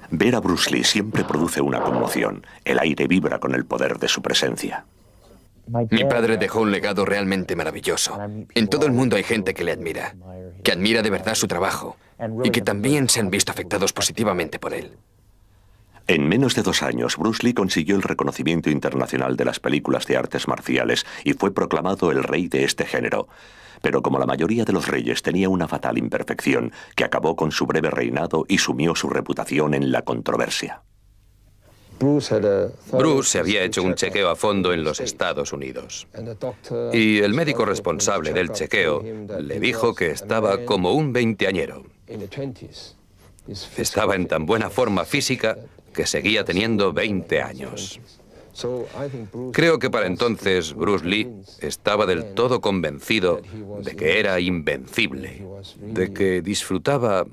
Ver a Bruce Lee siempre produce una conmoción. El aire vibra con el poder de su presencia. Mi padre dejó un legado realmente maravilloso. En todo el mundo hay gente que le admira, que admira de verdad su trabajo y que también se han visto afectados positivamente por él. En menos de 2 años, Bruce Lee consiguió el reconocimiento internacional de las películas de artes marciales y fue proclamado el rey de este género. Pero como la mayoría de los reyes, tenía una fatal imperfección que acabó con su breve reinado y sumió su reputación en la controversia. Bruce se había hecho un chequeo a fondo en los Estados Unidos. Y el médico responsable del chequeo le dijo que estaba como un veinteañero. Estaba en tan buena forma física que seguía teniendo 20 años. Creo que para entonces Bruce Lee estaba del todo convencido de que era invencible, de que disfrutaba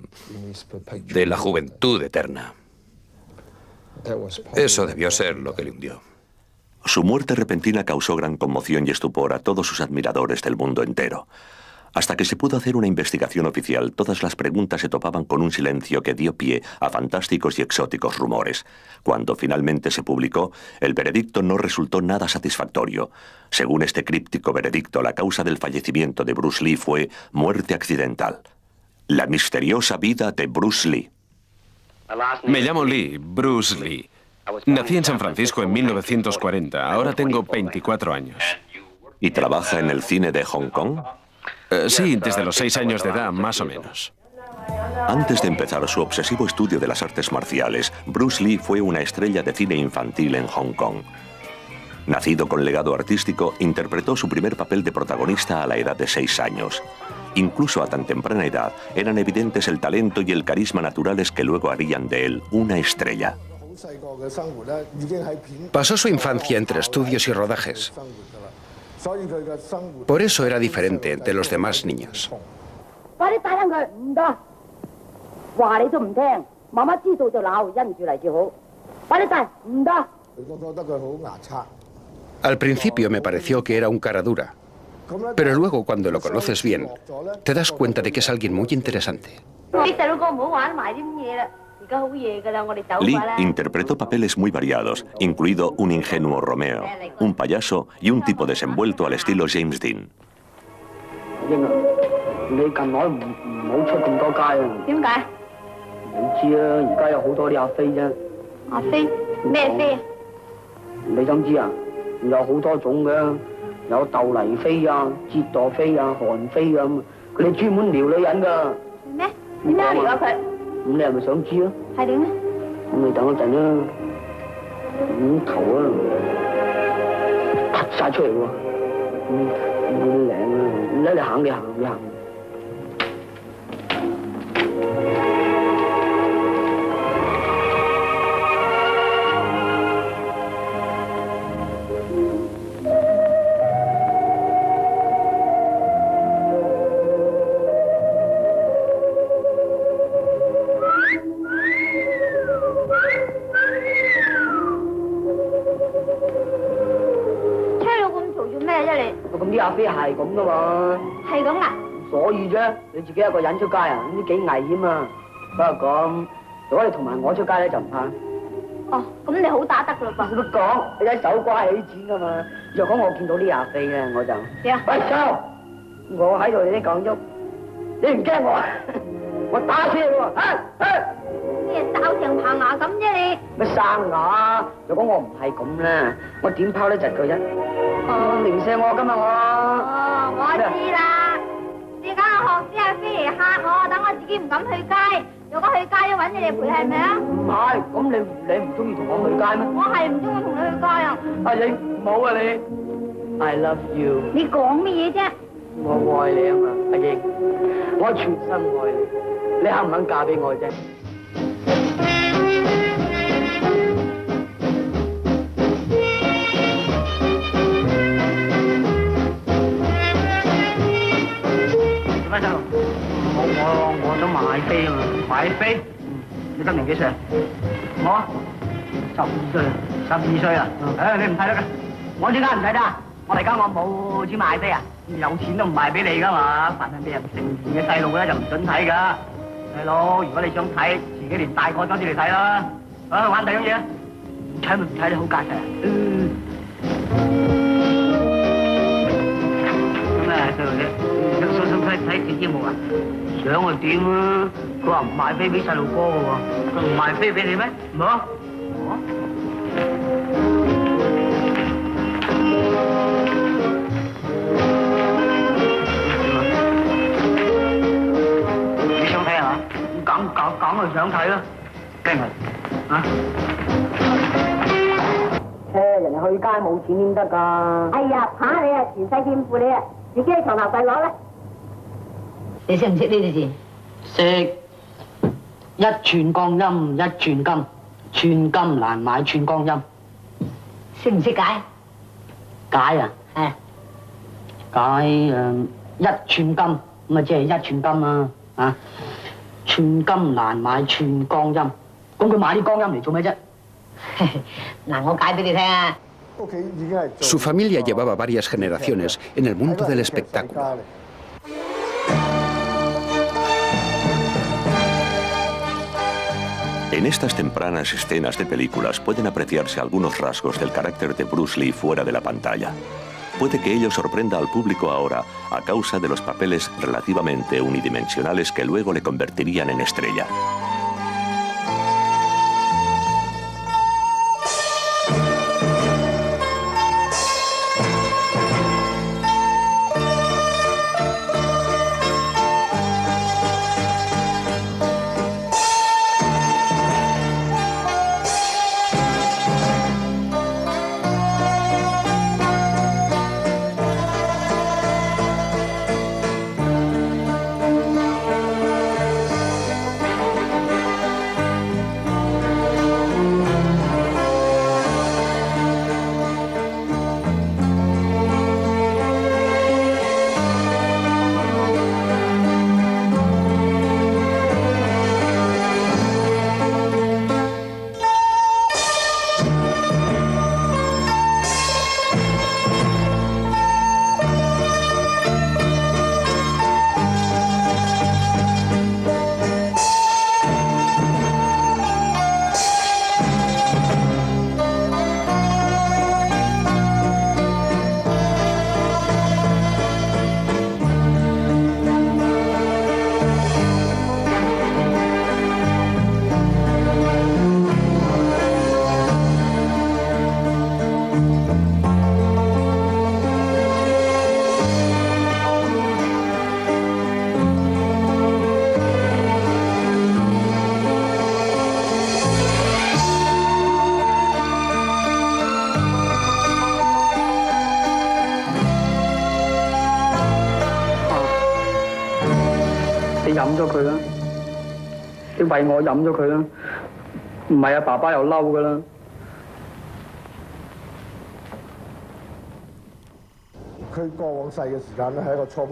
de la juventud eterna. Eso debió ser lo que le hundió. Su muerte repentina causó gran conmoción y estupor a todos sus admiradores del mundo entero. Hasta que se pudo hacer una investigación oficial, todas las preguntas se topaban con un silencio que dio pie a fantásticos y exóticos rumores. Cuando finalmente se publicó, el veredicto no resultó nada satisfactorio. Según este críptico veredicto, la causa del fallecimiento de Bruce Lee fue muerte accidental. La misteriosa vida de Bruce Lee. Me llamo Lee, Bruce Lee. Nací en San Francisco en 1940. Ahora tengo 24 años. ¿Y trabaja en el cine de Hong Kong? Sí, desde los 6 años de edad, más o menos. Antes de empezar su obsesivo estudio de las artes marciales, Bruce Lee fue una estrella de cine infantil en Hong Kong. Nacido con legado artístico, interpretó su primer papel de protagonista a la edad de 6 años. Incluso a tan temprana edad, eran evidentes el talento y el carisma naturales que luego harían de él una estrella. Pasó su infancia entre estudios y rodajes. Por eso era diferente de los demás niños. Al principio me pareció que era un cara dura, pero luego cuando lo conoces bien, te das cuenta de que es alguien muy interesante. Lee interpretó papeles muy variados, incluido un ingenuo Romeo, un payaso y un tipo desenvuelto al estilo James Dean. I love you。你講乜嘢啫？我愛你啊嘛，阿英，我全心愛你，你肯唔肯嫁俾我啫？做咩細路？我想買飛啊嘛，買飛？你今年幾歲啊？我12歲啊，12歲啊？你唔睇得㗎？我點解唔睇得啊？我而家我冇錢買飛啊，有錢都唔賣俾你噶嘛。凡係未人成年嘅細路咧就唔准睇噶。細佬，如果你想睇，遲幾年大個咗先嚟睇啦。玩第樣嘢，睇咪唔睇得好架勢啊？咁啊，細路仔，想睇電節目啊？想我點啊？佢話唔賣飛俾細路哥嘅喎，佢唔賣飛俾你咩？唔好。你想睇啊？梗係想睇啦，梗係啊！人哋去街冇錢點得㗎？哎呀，怕你啊，前世欠負你啊，自己喺床頭櫃攞啦。你識唔識呢啲字？識。一寸光陰一寸金，寸金難買寸光陰。識唔識解？解啊？係。解一寸金咁啊，即係一寸金啊！啊，寸金難買寸光陰。咁佢買啲光陰嚟做咩啫？嗱，我解俾你聽啊。Su familia llevaba varias generaciones en el mundo del espectáculo. En estas tempranas escenas de películas pueden apreciarse algunos rasgos del carácter de Bruce Lee fuera de la pantalla. Puede que ello sorprenda al público ahora a causa de los papeles relativamente unidimensionales que luego le convertirían en estrella.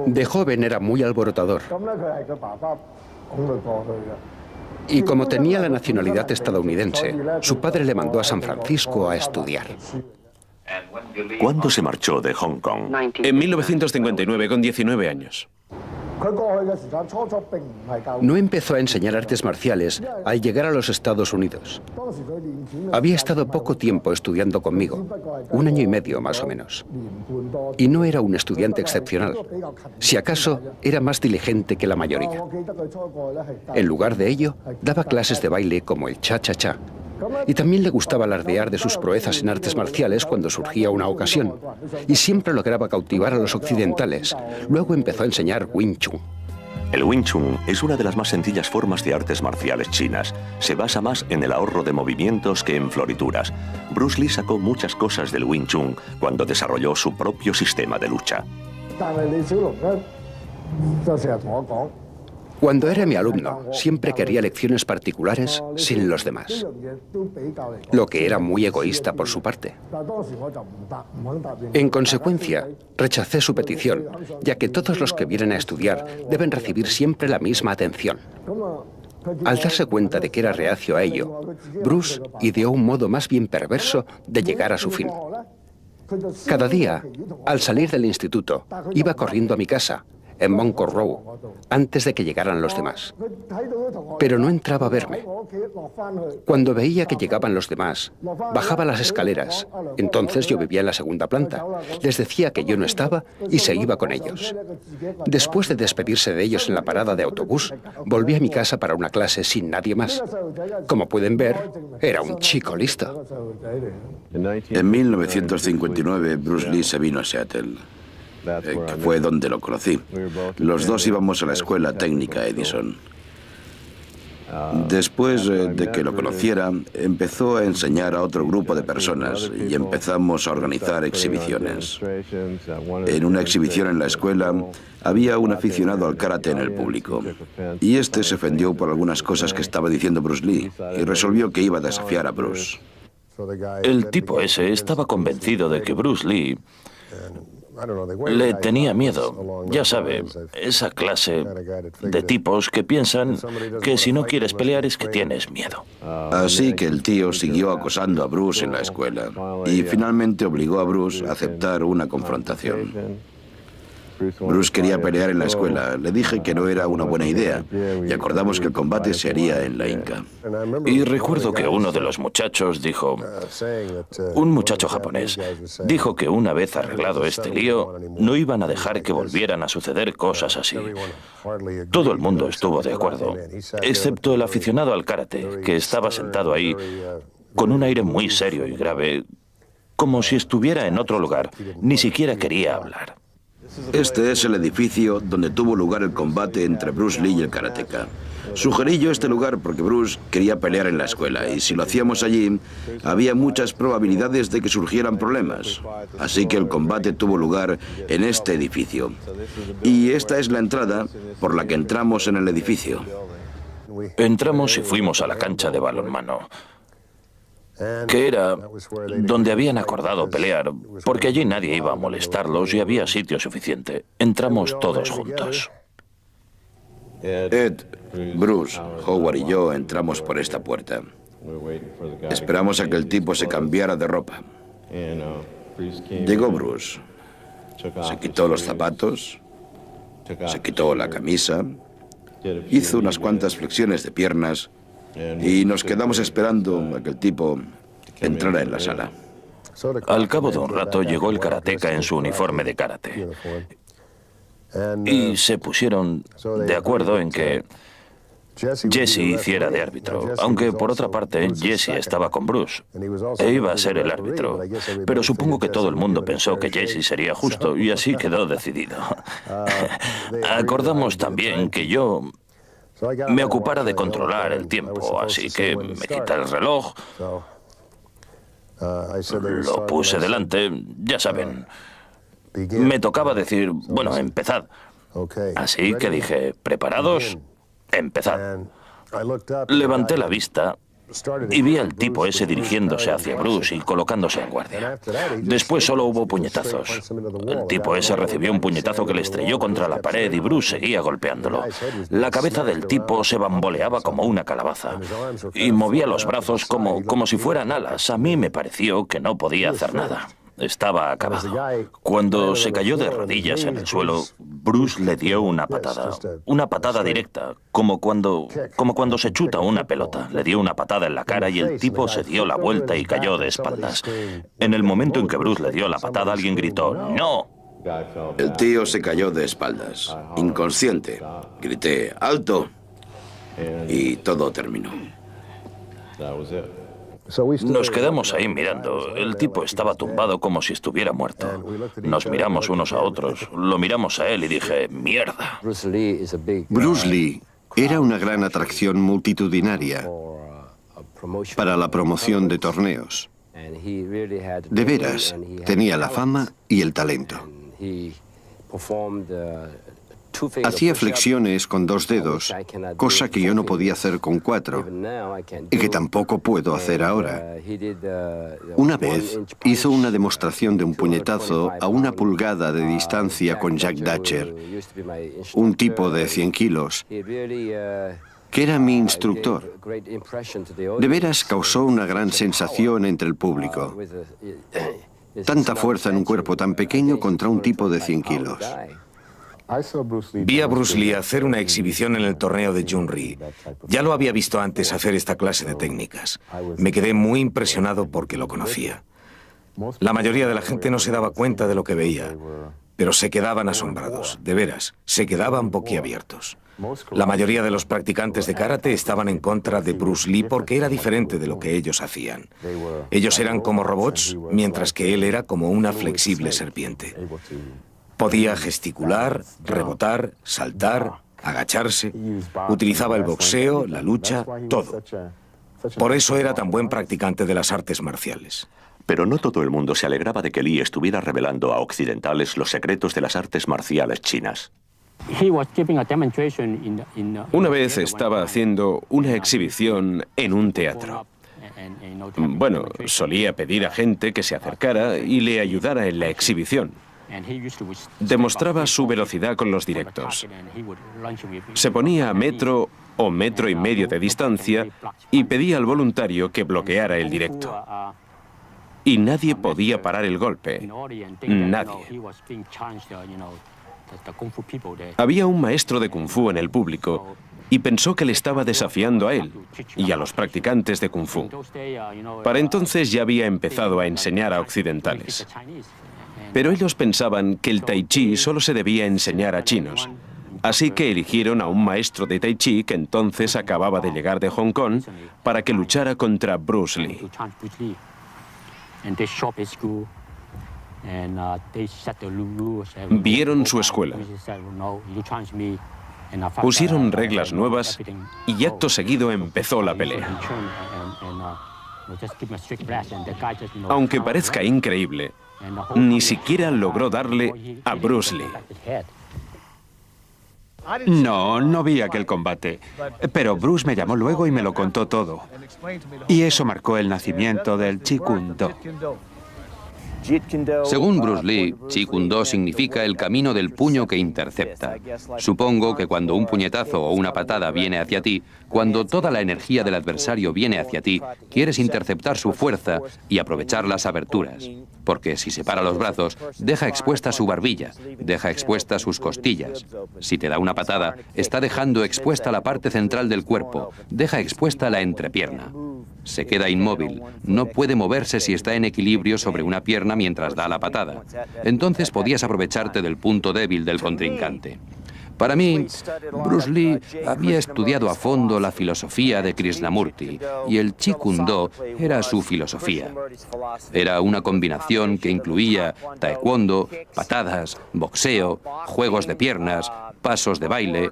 De joven era muy alborotador. Y como tenía la nacionalidad estadounidense, su padre le mandó a San Francisco a estudiar. ¿Cuándo se marchó de Hong Kong? En 1959, con 19 años. No empezó a enseñar artes marciales al llegar a los Estados Unidos. Había estado poco tiempo estudiando conmigo, 1 año y medio más o menos. Y no era un estudiante excepcional. Si acaso, era más diligente que la mayoría. En lugar de ello, daba clases de baile como el cha-cha-cha. Y también le gustaba alardear de sus proezas en artes marciales cuando surgía una ocasión. Y siempre lograba cautivar a los occidentales. Luego empezó a enseñar Wing Chun. El Wing Chun es una de las más sencillas formas de artes marciales chinas. Se basa más en el ahorro de movimientos que en florituras. Bruce Lee sacó muchas cosas del Wing Chun cuando desarrolló su propio sistema de lucha. Cuando era mi alumno, siempre quería lecciones particulares sin los demás, lo que era muy egoísta por su parte. En consecuencia, rechacé su petición, ya que todos los que vienen a estudiar deben recibir siempre la misma atención. Al darse cuenta de que era reacio a ello, Bruce ideó un modo más bien perverso de llegar a su fin. Cada día, al salir del instituto, iba corriendo a mi casa, en Moncourt Row, antes de que llegaran los demás. Pero no entraba a verme. Cuando veía que llegaban los demás, bajaba las escaleras. Entonces yo vivía en la segunda planta. Les decía que yo no estaba y se iba con ellos. Después de despedirse de ellos en la parada de autobús, volví a mi casa para una clase sin nadie más. Como pueden ver, era un chico listo. En 1959, Bruce Lee se vino a Seattle, que fue donde lo conocí. Los dos íbamos a la escuela técnica Edison. Después de que lo conociera, empezó a enseñar a otro grupo de personas y empezamos a organizar exhibiciones. En una exhibición en la escuela había un aficionado al karate en el público y este se ofendió por algunas cosas que estaba diciendo Bruce Lee y resolvió que iba a desafiar a Bruce. El tipo ese estaba convencido de que Bruce Lee le tenía miedo. Ya sabe, esa clase de tipos que piensan que si no quieres pelear es que tienes miedo. Así que el tío siguió acosando a Bruce en la escuela y finalmente obligó a Bruce a aceptar una confrontación. Bruce quería pelear en la escuela. Le dije que no era una buena idea y acordamos que el combate se haría en la Inca. Y recuerdo que uno de los muchachos dijo, un muchacho japonés, dijo que una vez arreglado este lío, no iban a dejar que volvieran a suceder cosas así. Todo el mundo estuvo de acuerdo, excepto el aficionado al karate, que estaba sentado ahí con un aire muy serio y grave, como si estuviera en otro lugar, ni siquiera quería hablar. Este es el edificio donde tuvo lugar el combate entre Bruce Lee y el karateka. Sugerí yo este lugar porque Bruce quería pelear en la escuela y si lo hacíamos allí, había muchas probabilidades de que surgieran problemas. Así que el combate tuvo lugar en este edificio. Y esta es la entrada por la que entramos en el edificio. Entramos y fuimos a la cancha de balonmano, que era donde habían acordado pelear, porque allí nadie iba a molestarlos y había sitio suficiente. Entramos todos juntos. Ed, Bruce, Howard y yo entramos por esta puerta. Esperamos a que el tipo se cambiara de ropa. Llegó Bruce. Se quitó los zapatos, se quitó la camisa, hizo unas cuantas flexiones de piernas y nos quedamos esperando a que el tipo entrara en la sala. Al cabo de un rato llegó el karateka en su uniforme de karate. Y se pusieron de acuerdo en que Jesse hiciera de árbitro, aunque por otra parte Jesse estaba con Bruce e iba a ser el árbitro. Pero supongo que todo el mundo pensó que Jesse sería justo y así quedó decidido. Acordamos también que yo me ocupara de controlar el tiempo, así que me quité el reloj, lo puse delante, ya saben. Me tocaba decir, bueno, empezad. Así que dije, ¿preparados? Empezad. Levanté la vista y vi al tipo ese dirigiéndose hacia Bruce y colocándose en guardia. Después solo hubo puñetazos. El tipo ese recibió un puñetazo que le estrelló contra la pared y Bruce seguía golpeándolo. La cabeza del tipo se bamboleaba como una calabaza y movía los brazos como si fueran alas. A mí me pareció que no podía hacer nada. Estaba acabado. Cuando se cayó de rodillas en el suelo, Bruce le dio una patada directa, como cuando se chuta una pelota. Le dio una patada en la cara y el tipo se dio la vuelta y cayó de espaldas. En el momento en que Bruce le dio la patada, alguien gritó, ¡no! El tío se cayó de espaldas, inconsciente. Grité, ¡alto! Y todo terminó. Nos quedamos ahí mirando. El tipo estaba tumbado como si estuviera muerto. Nos miramos unos a otros. Lo miramos a él y dije, ¡mierda! Bruce Lee era una gran atracción multitudinaria para la promoción de torneos. De veras, tenía la fama y el talento. Hacía flexiones con 2 dedos, cosa que yo no podía hacer con 4, y que tampoco puedo hacer ahora. Una vez hizo una demostración de un puñetazo a 1 pulgada de distancia con Jack Dutcher, un tipo de 100 kilos, que era mi instructor. De veras causó una gran sensación entre el público. Tanta fuerza en un cuerpo tan pequeño contra un tipo de 100 kilos. Vi a Bruce Lee hacer una exhibición en el torneo de Jun-Ri. Ya lo había visto antes hacer esta clase de técnicas. Me quedé muy impresionado porque lo conocía. La mayoría de la gente no se daba cuenta de lo que veía, pero se quedaban asombrados, de veras, se quedaban boquiabiertos. La mayoría de los practicantes de karate estaban en contra de Bruce Lee porque era diferente de lo que ellos hacían. Ellos eran como robots, mientras que él era como una flexible serpiente. Podía gesticular, rebotar, saltar, agacharse. Utilizaba el boxeo, la lucha, todo. Por eso era tan buen practicante de las artes marciales. Pero no todo el mundo se alegraba de que Lee estuviera revelando a occidentales los secretos de las artes marciales chinas. Una vez estaba haciendo una exhibición en un teatro. Bueno, solía pedir a gente que se acercara y le ayudara en la exhibición. Demostraba su velocidad con los directos. Se ponía a metro o metro y medio de distancia y pedía al voluntario que bloqueara el directo. Y nadie podía parar el golpe. Nadie. Había un maestro de Kung Fu en el público y pensó que le estaba desafiando a él y a los practicantes de Kung Fu. Para entonces ya había empezado a enseñar a occidentales. Pero ellos pensaban que el Tai Chi solo se debía enseñar a chinos. Así que eligieron a un maestro de Tai Chi que entonces acababa de llegar de Hong Kong para que luchara contra Bruce Lee. Vieron su escuela. Pusieron reglas nuevas y acto seguido empezó la pelea. Aunque parezca increíble, ni siquiera logró darle a Bruce Lee. No vi aquel combate, pero Bruce me llamó luego y me lo contó todo. Y eso marcó el nacimiento del Jeet Kune Do. Según Bruce Lee, Jeet Kune Do significa el camino del puño que intercepta. Supongo que cuando un puñetazo o una patada viene hacia ti, cuando toda la energía del adversario viene hacia ti, quieres interceptar su fuerza y aprovechar las aberturas. Porque si separa los brazos, deja expuesta su barbilla, deja expuesta sus costillas. Si te da una patada, está dejando expuesta la parte central del cuerpo, deja expuesta la entrepierna. Se queda inmóvil, no puede moverse si está en equilibrio sobre una pierna mientras da la patada. Entonces podías aprovecharte del punto débil del contrincante. Para mí, Bruce Lee había estudiado a fondo la filosofía de Krishnamurti y el Jeet Kune Do era su filosofía. Era una combinación que incluía taekwondo, patadas, boxeo, juegos de piernas, pasos de baile.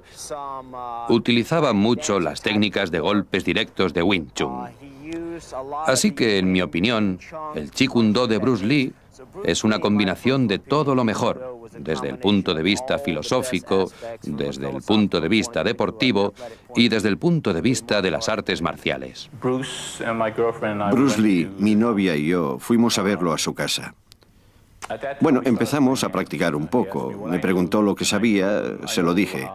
Utilizaba mucho las técnicas de golpes directos de Wing Chun. Así que, en mi opinión, el Jeet Kune Do de Bruce Lee es una combinación de todo lo mejor, desde el punto de vista filosófico, desde el punto de vista deportivo y desde el punto de vista de las artes marciales. Bruce Lee, mi novia y yo fuimos a verlo a su casa. Bueno, empezamos a practicar un poco. Me preguntó lo que sabía, se lo dije.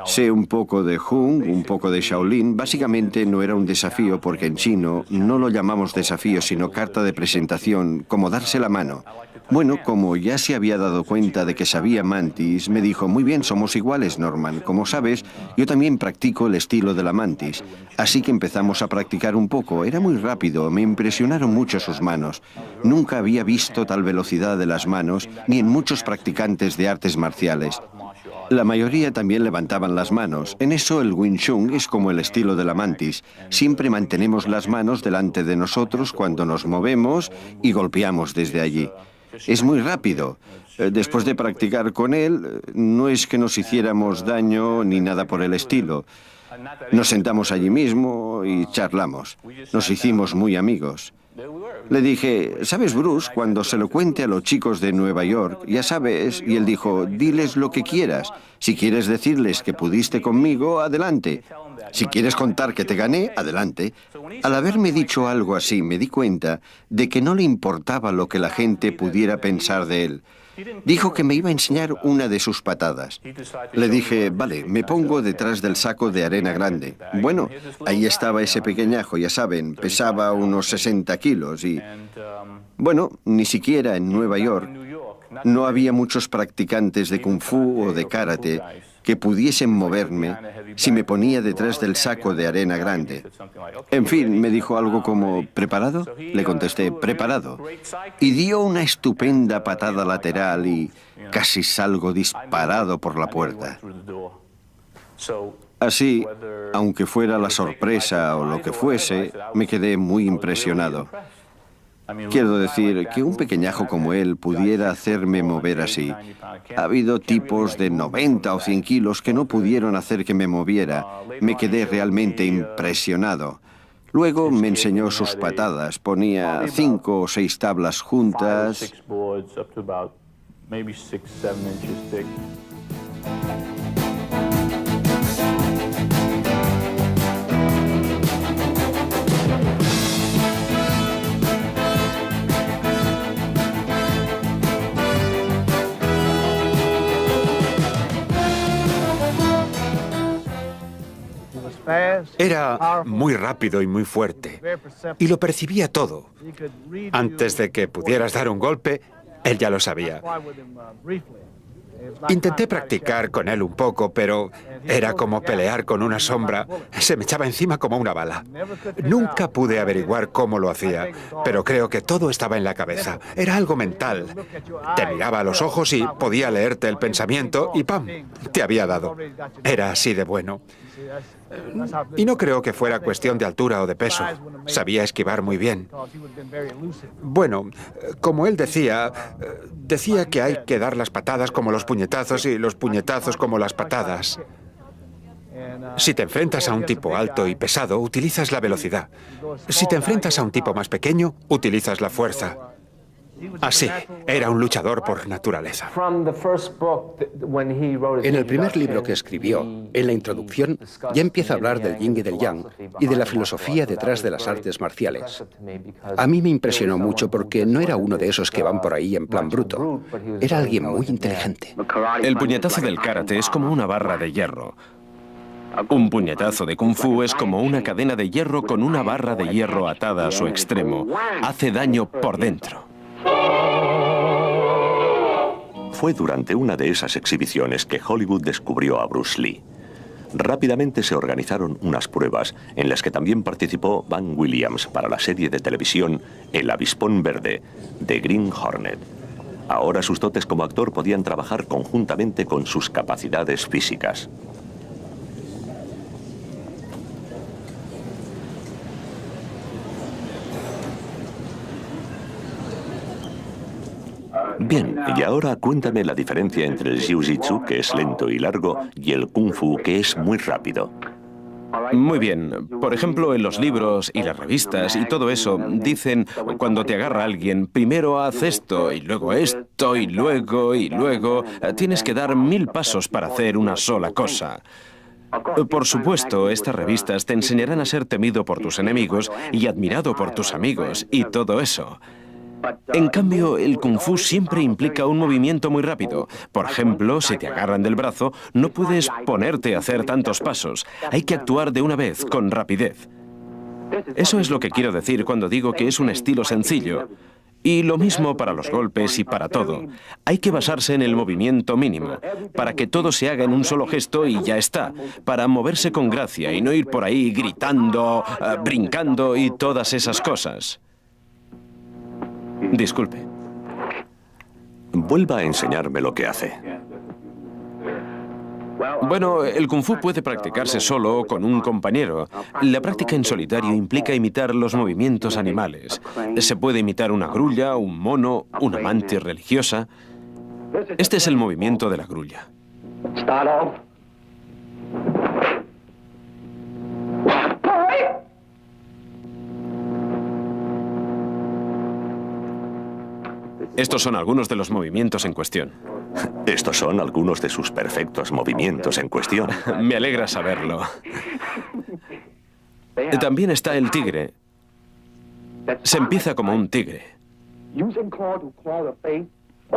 Sé un poco de Hung, un poco de Shaolin. Básicamente no era un desafío porque en chino no lo llamamos desafío, sino carta de presentación, como darse la mano. Bueno, como ya se había dado cuenta de que sabía Mantis, me dijo, muy bien, somos iguales, Norman. Como sabes, yo también practico el estilo de la Mantis. Así que empezamos a practicar un poco. Era muy rápido, me impresionaron mucho sus manos. Nunca había visto tal velocidad de las manos, ni en muchos practicantes de artes marciales. La mayoría también levantaban las manos. En eso el Wing Chun es como el estilo de la Mantis. Siempre mantenemos las manos delante de nosotros cuando nos movemos y golpeamos desde allí. Es muy rápido. Después de practicar con él, no es que nos hiciéramos daño ni nada por el estilo. Nos sentamos allí mismo y charlamos. Nos hicimos muy amigos. Le dije, ¿sabes, Bruce? Cuando se lo cuente a los chicos de Nueva York, ya sabes, y él dijo, diles lo que quieras. Si quieres decirles que pudiste conmigo, adelante. Si quieres contar que te gané, adelante. Al haberme dicho algo así, me di cuenta de que no le importaba lo que la gente pudiera pensar de él. Dijo que me iba a enseñar una de sus patadas. Le dije, vale, me pongo detrás del saco de arena grande. Bueno, ahí estaba ese pequeñajo, ya saben, pesaba unos 60 kilos y... Bueno, ni siquiera en Nueva York no había muchos practicantes de kung fu o de karate que pudiesen moverme si me ponía detrás del saco de arena grande. En fin, me dijo algo como, ¿preparado? Le contesté, preparado. Y dio una estupenda patada lateral y casi salgo disparado por la puerta. Así, aunque fuera la sorpresa o lo que fuese, me quedé muy impresionado. Quiero decir, que un pequeñajo como él pudiera hacerme mover así. Ha habido tipos de 90 o 100 kilos que no pudieron hacer que me moviera. Me quedé realmente impresionado. Luego me enseñó sus patadas. Ponía 5 o 6 tablas juntas. Era muy rápido y muy fuerte, y lo percibía todo. Antes de que pudieras dar un golpe, él ya lo sabía. Intenté practicar con él un poco, pero era como pelear con una sombra. Se me echaba encima como una bala. Nunca pude averiguar cómo lo hacía, pero creo que todo estaba en la cabeza. Era algo mental. Te miraba a los ojos y podía leerte el pensamiento y ¡pam!, te había dado. Era así de bueno. Y no creo que fuera cuestión de altura o de peso. Sabía esquivar muy bien. Bueno, como él decía que hay que dar las patadas como los puñetazos y los puñetazos como las patadas. Si te enfrentas a un tipo alto y pesado, utilizas la velocidad. Si te enfrentas a un tipo más pequeño, utilizas la fuerza. Así, era un luchador por naturaleza. En el primer libro que escribió, en la introducción, ya empieza a hablar del yin y del yang y de la filosofía detrás de las artes marciales. A mí me impresionó mucho porque no era uno de esos que van por ahí en plan bruto. Era alguien muy inteligente. El puñetazo del karate es como una barra de hierro. Un puñetazo de kung fu es como una cadena de hierro con una barra de hierro atada a su extremo. Hace daño por dentro. Fue durante una de esas exhibiciones que Hollywood descubrió a Bruce Lee. Rápidamente se organizaron unas pruebas en las que también participó Van Williams para la serie de televisión El Avispón Verde, de Green Hornet. Ahora sus dotes como actor podían trabajar conjuntamente con sus capacidades físicas. Bien, y ahora cuéntame la diferencia entre el Jiu-Jitsu, que es lento y largo, y el Kung Fu, que es muy rápido. Muy bien. Por ejemplo, en los libros y las revistas y todo eso, dicen, cuando te agarra alguien, primero haz esto, y luego esto, y luego, tienes que dar 1000 pasos para hacer una sola cosa. Por supuesto, estas revistas te enseñarán a ser temido por tus enemigos y admirado por tus amigos, y todo eso. En cambio, el Kung Fu siempre implica un movimiento muy rápido. Por ejemplo, si te agarran del brazo, no puedes ponerte a hacer tantos pasos. Hay que actuar de una vez, con rapidez. Eso es lo que quiero decir cuando digo que es un estilo sencillo. Y lo mismo para los golpes y para todo. Hay que basarse en el movimiento mínimo, para que todo se haga en un solo gesto y ya está. Para moverse con gracia y no ir por ahí gritando, brincando y todas esas cosas. Disculpe. Vuelva a enseñarme lo que hace. Bueno, el Kung Fu puede practicarse solo o con un compañero. La práctica en solitario implica imitar los movimientos animales. Se puede imitar una grulla, un mono, una mantis religiosa. Este es el movimiento de la grulla. Estos son algunos de los movimientos en cuestión. Estos son algunos de sus perfectos movimientos en cuestión. Me alegra saberlo. También está el tigre. Se empieza como un tigre.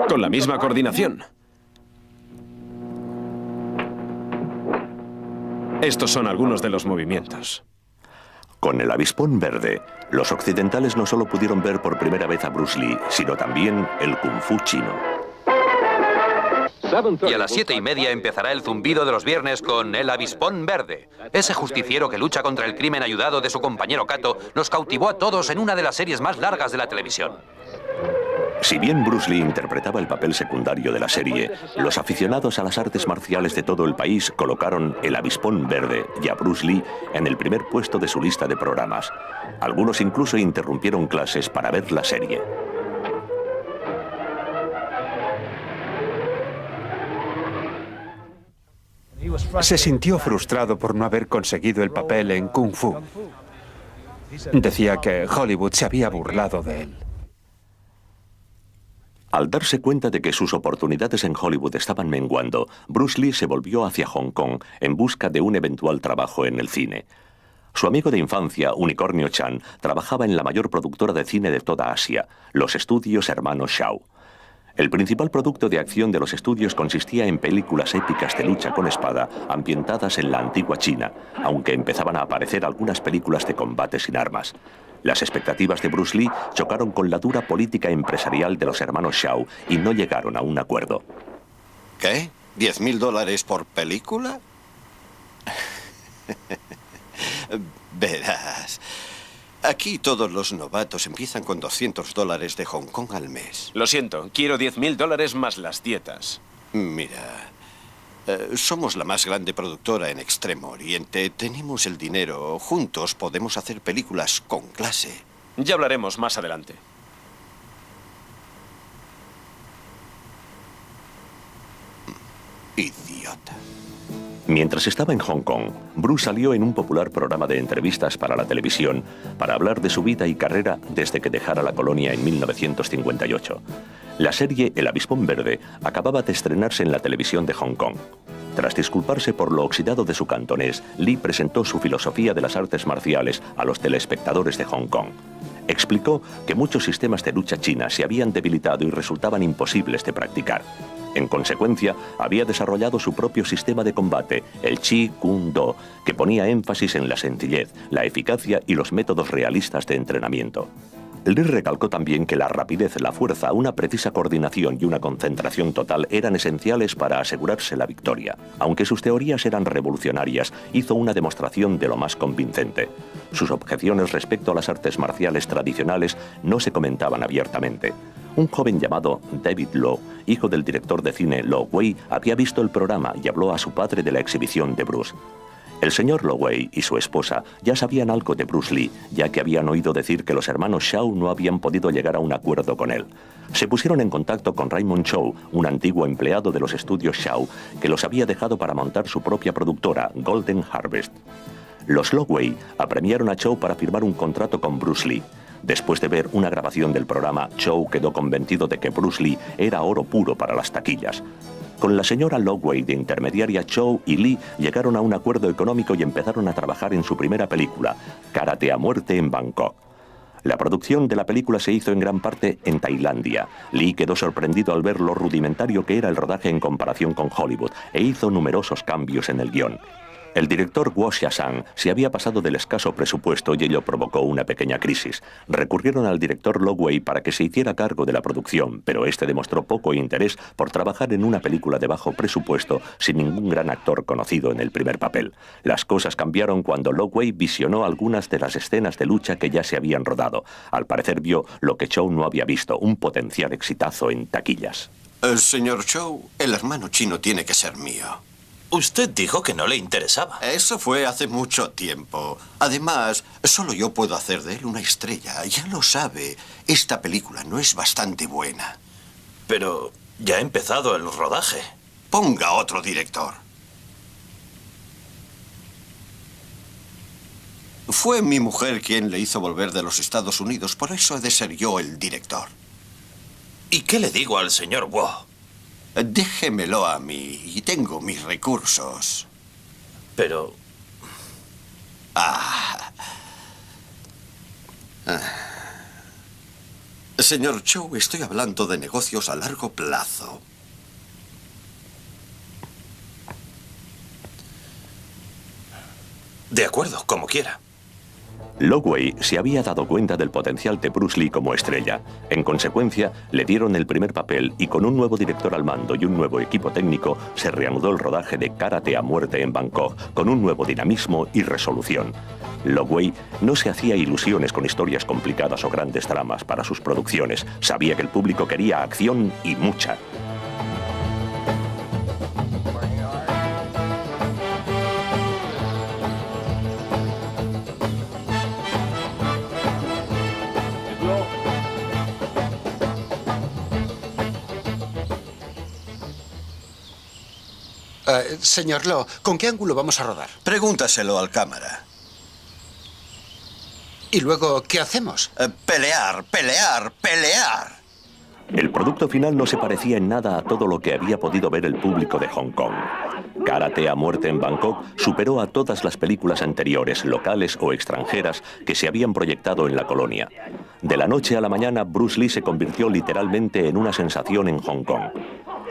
Con la misma coordinación. Estos son algunos de los movimientos. Con el Avispón Verde, los occidentales no solo pudieron ver por primera vez a Bruce Lee, sino también el Kung Fu chino. Y a las 7:30 empezará el zumbido de los viernes con El Avispón Verde. Ese justiciero que lucha contra el crimen ayudado de su compañero Kato nos cautivó a todos en una de las series más largas de la televisión. Si bien Bruce Lee interpretaba el papel secundario de la serie, los aficionados a las artes marciales de todo el país colocaron El Avispón Verde y a Bruce Lee en el primer puesto de su lista de programas. Algunos incluso interrumpieron clases para ver la serie. Se sintió frustrado por no haber conseguido el papel en Kung Fu. Decía que Hollywood se había burlado de él. Al darse cuenta de que sus oportunidades en Hollywood estaban menguando, Bruce Lee se volvió hacia Hong Kong en busca de un eventual trabajo en el cine. Su amigo de infancia, Unicornio Chan, trabajaba en la mayor productora de cine de toda Asia, los estudios hermanos Shaw. El principal producto de acción de los estudios consistía en películas épicas de lucha con espada ambientadas en la antigua China, aunque empezaban a aparecer algunas películas de combate sin armas. Las expectativas de Bruce Lee chocaron con la dura política empresarial de los hermanos Shaw y no llegaron a un acuerdo. ¿Qué? ¿$10.000 por película? Verás, aquí todos los novatos empiezan con $200 de Hong Kong al mes. Lo siento, quiero $10.000 más las dietas. Mira, somos la más grande productora en Extremo Oriente. Tenemos el dinero. Juntos podemos hacer películas con clase. Ya hablaremos más adelante. Idiota. Mientras estaba en Hong Kong, Bruce salió en un popular programa de entrevistas para la televisión para hablar de su vida y carrera desde que dejara la colonia en 1958. La serie El Avispón Verde acababa de estrenarse en la televisión de Hong Kong. Tras disculparse por lo oxidado de su cantonés, Lee presentó su filosofía de las artes marciales a los telespectadores de Hong Kong. Explicó que muchos sistemas de lucha china se habían debilitado y resultaban imposibles de practicar. En consecuencia, había desarrollado su propio sistema de combate, el Chi Kung Do, que ponía énfasis en la sencillez, la eficacia y los métodos realistas de entrenamiento. Lee recalcó también que la rapidez, la fuerza, una precisa coordinación y una concentración total eran esenciales para asegurarse la victoria. Aunque sus teorías eran revolucionarias, hizo una demostración de lo más convincente. Sus objeciones respecto a las artes marciales tradicionales no se comentaban abiertamente. Un joven llamado David Lo, hijo del director de cine Lo Wei, había visto el programa y habló a su padre de la exhibición de Bruce. El señor Lo Wei y su esposa ya sabían algo de Bruce Lee, ya que habían oído decir que los hermanos Shaw no habían podido llegar a un acuerdo con él. Se pusieron en contacto con Raymond Chow, un antiguo empleado de los estudios Shaw, que los había dejado para montar su propia productora, Golden Harvest. Los Lo Wei apremiaron a Chow para firmar un contrato con Bruce Lee. Después de ver una grabación del programa, Chow quedó convencido de que Bruce Lee era oro puro para las taquillas. Con la señora Lo Wei de intermediaria, Chow y Lee llegaron a un acuerdo económico y empezaron a trabajar en su primera película, Karate a muerte en Bangkok. La producción de la película se hizo en gran parte en Tailandia. Lee quedó sorprendido al ver lo rudimentario que era el rodaje en comparación con Hollywood e hizo numerosos cambios en el guión. El director Guo Xiaoshan se había pasado del escaso presupuesto y ello provocó una pequeña crisis. Recurrieron al director Lo Wei para que se hiciera cargo de la producción, pero este demostró poco interés por trabajar en una película de bajo presupuesto sin ningún gran actor conocido en el primer papel. Las cosas cambiaron cuando Lo Wei visionó algunas de las escenas de lucha que ya se habían rodado. Al parecer vio lo que Chow no había visto, un potencial exitazo en taquillas. Señor Chow, el hermano chino tiene que ser mío. Usted dijo que no le interesaba. Eso fue hace mucho tiempo. Además, solo yo puedo hacer de él una estrella. Ya lo sabe. Esta película no es bastante buena. Pero ya ha empezado el rodaje. Ponga otro director. Fue mi mujer quien le hizo volver de los Estados Unidos. Por eso he de ser yo el director. ¿Y qué le digo al señor Wu? Déjemelo a mí y tengo mis recursos. Pero... Señor Chow, estoy hablando de negocios a largo plazo. De acuerdo, como quiera. Lockwood se había dado cuenta del potencial de Bruce Lee como estrella. En consecuencia, le dieron el primer papel y con un nuevo director al mando y un nuevo equipo técnico, se reanudó el rodaje de Karate a muerte en Bangkok con un nuevo dinamismo y resolución. Lockwood no se hacía ilusiones con historias complicadas o grandes tramas para sus producciones. Sabía que el público quería acción y mucha. Señor Lo, ¿con qué ángulo vamos a rodar? Pregúntaselo al cámara. ¿Y luego qué hacemos? Pelear, pelear, pelear. El producto final no se parecía en nada a todo lo que había podido ver el público de Hong Kong. Karate a muerte en Bangkok superó a todas las películas anteriores, locales o extranjeras, que se habían proyectado en la colonia. De la noche a la mañana, Bruce Lee se convirtió literalmente en una sensación en Hong Kong.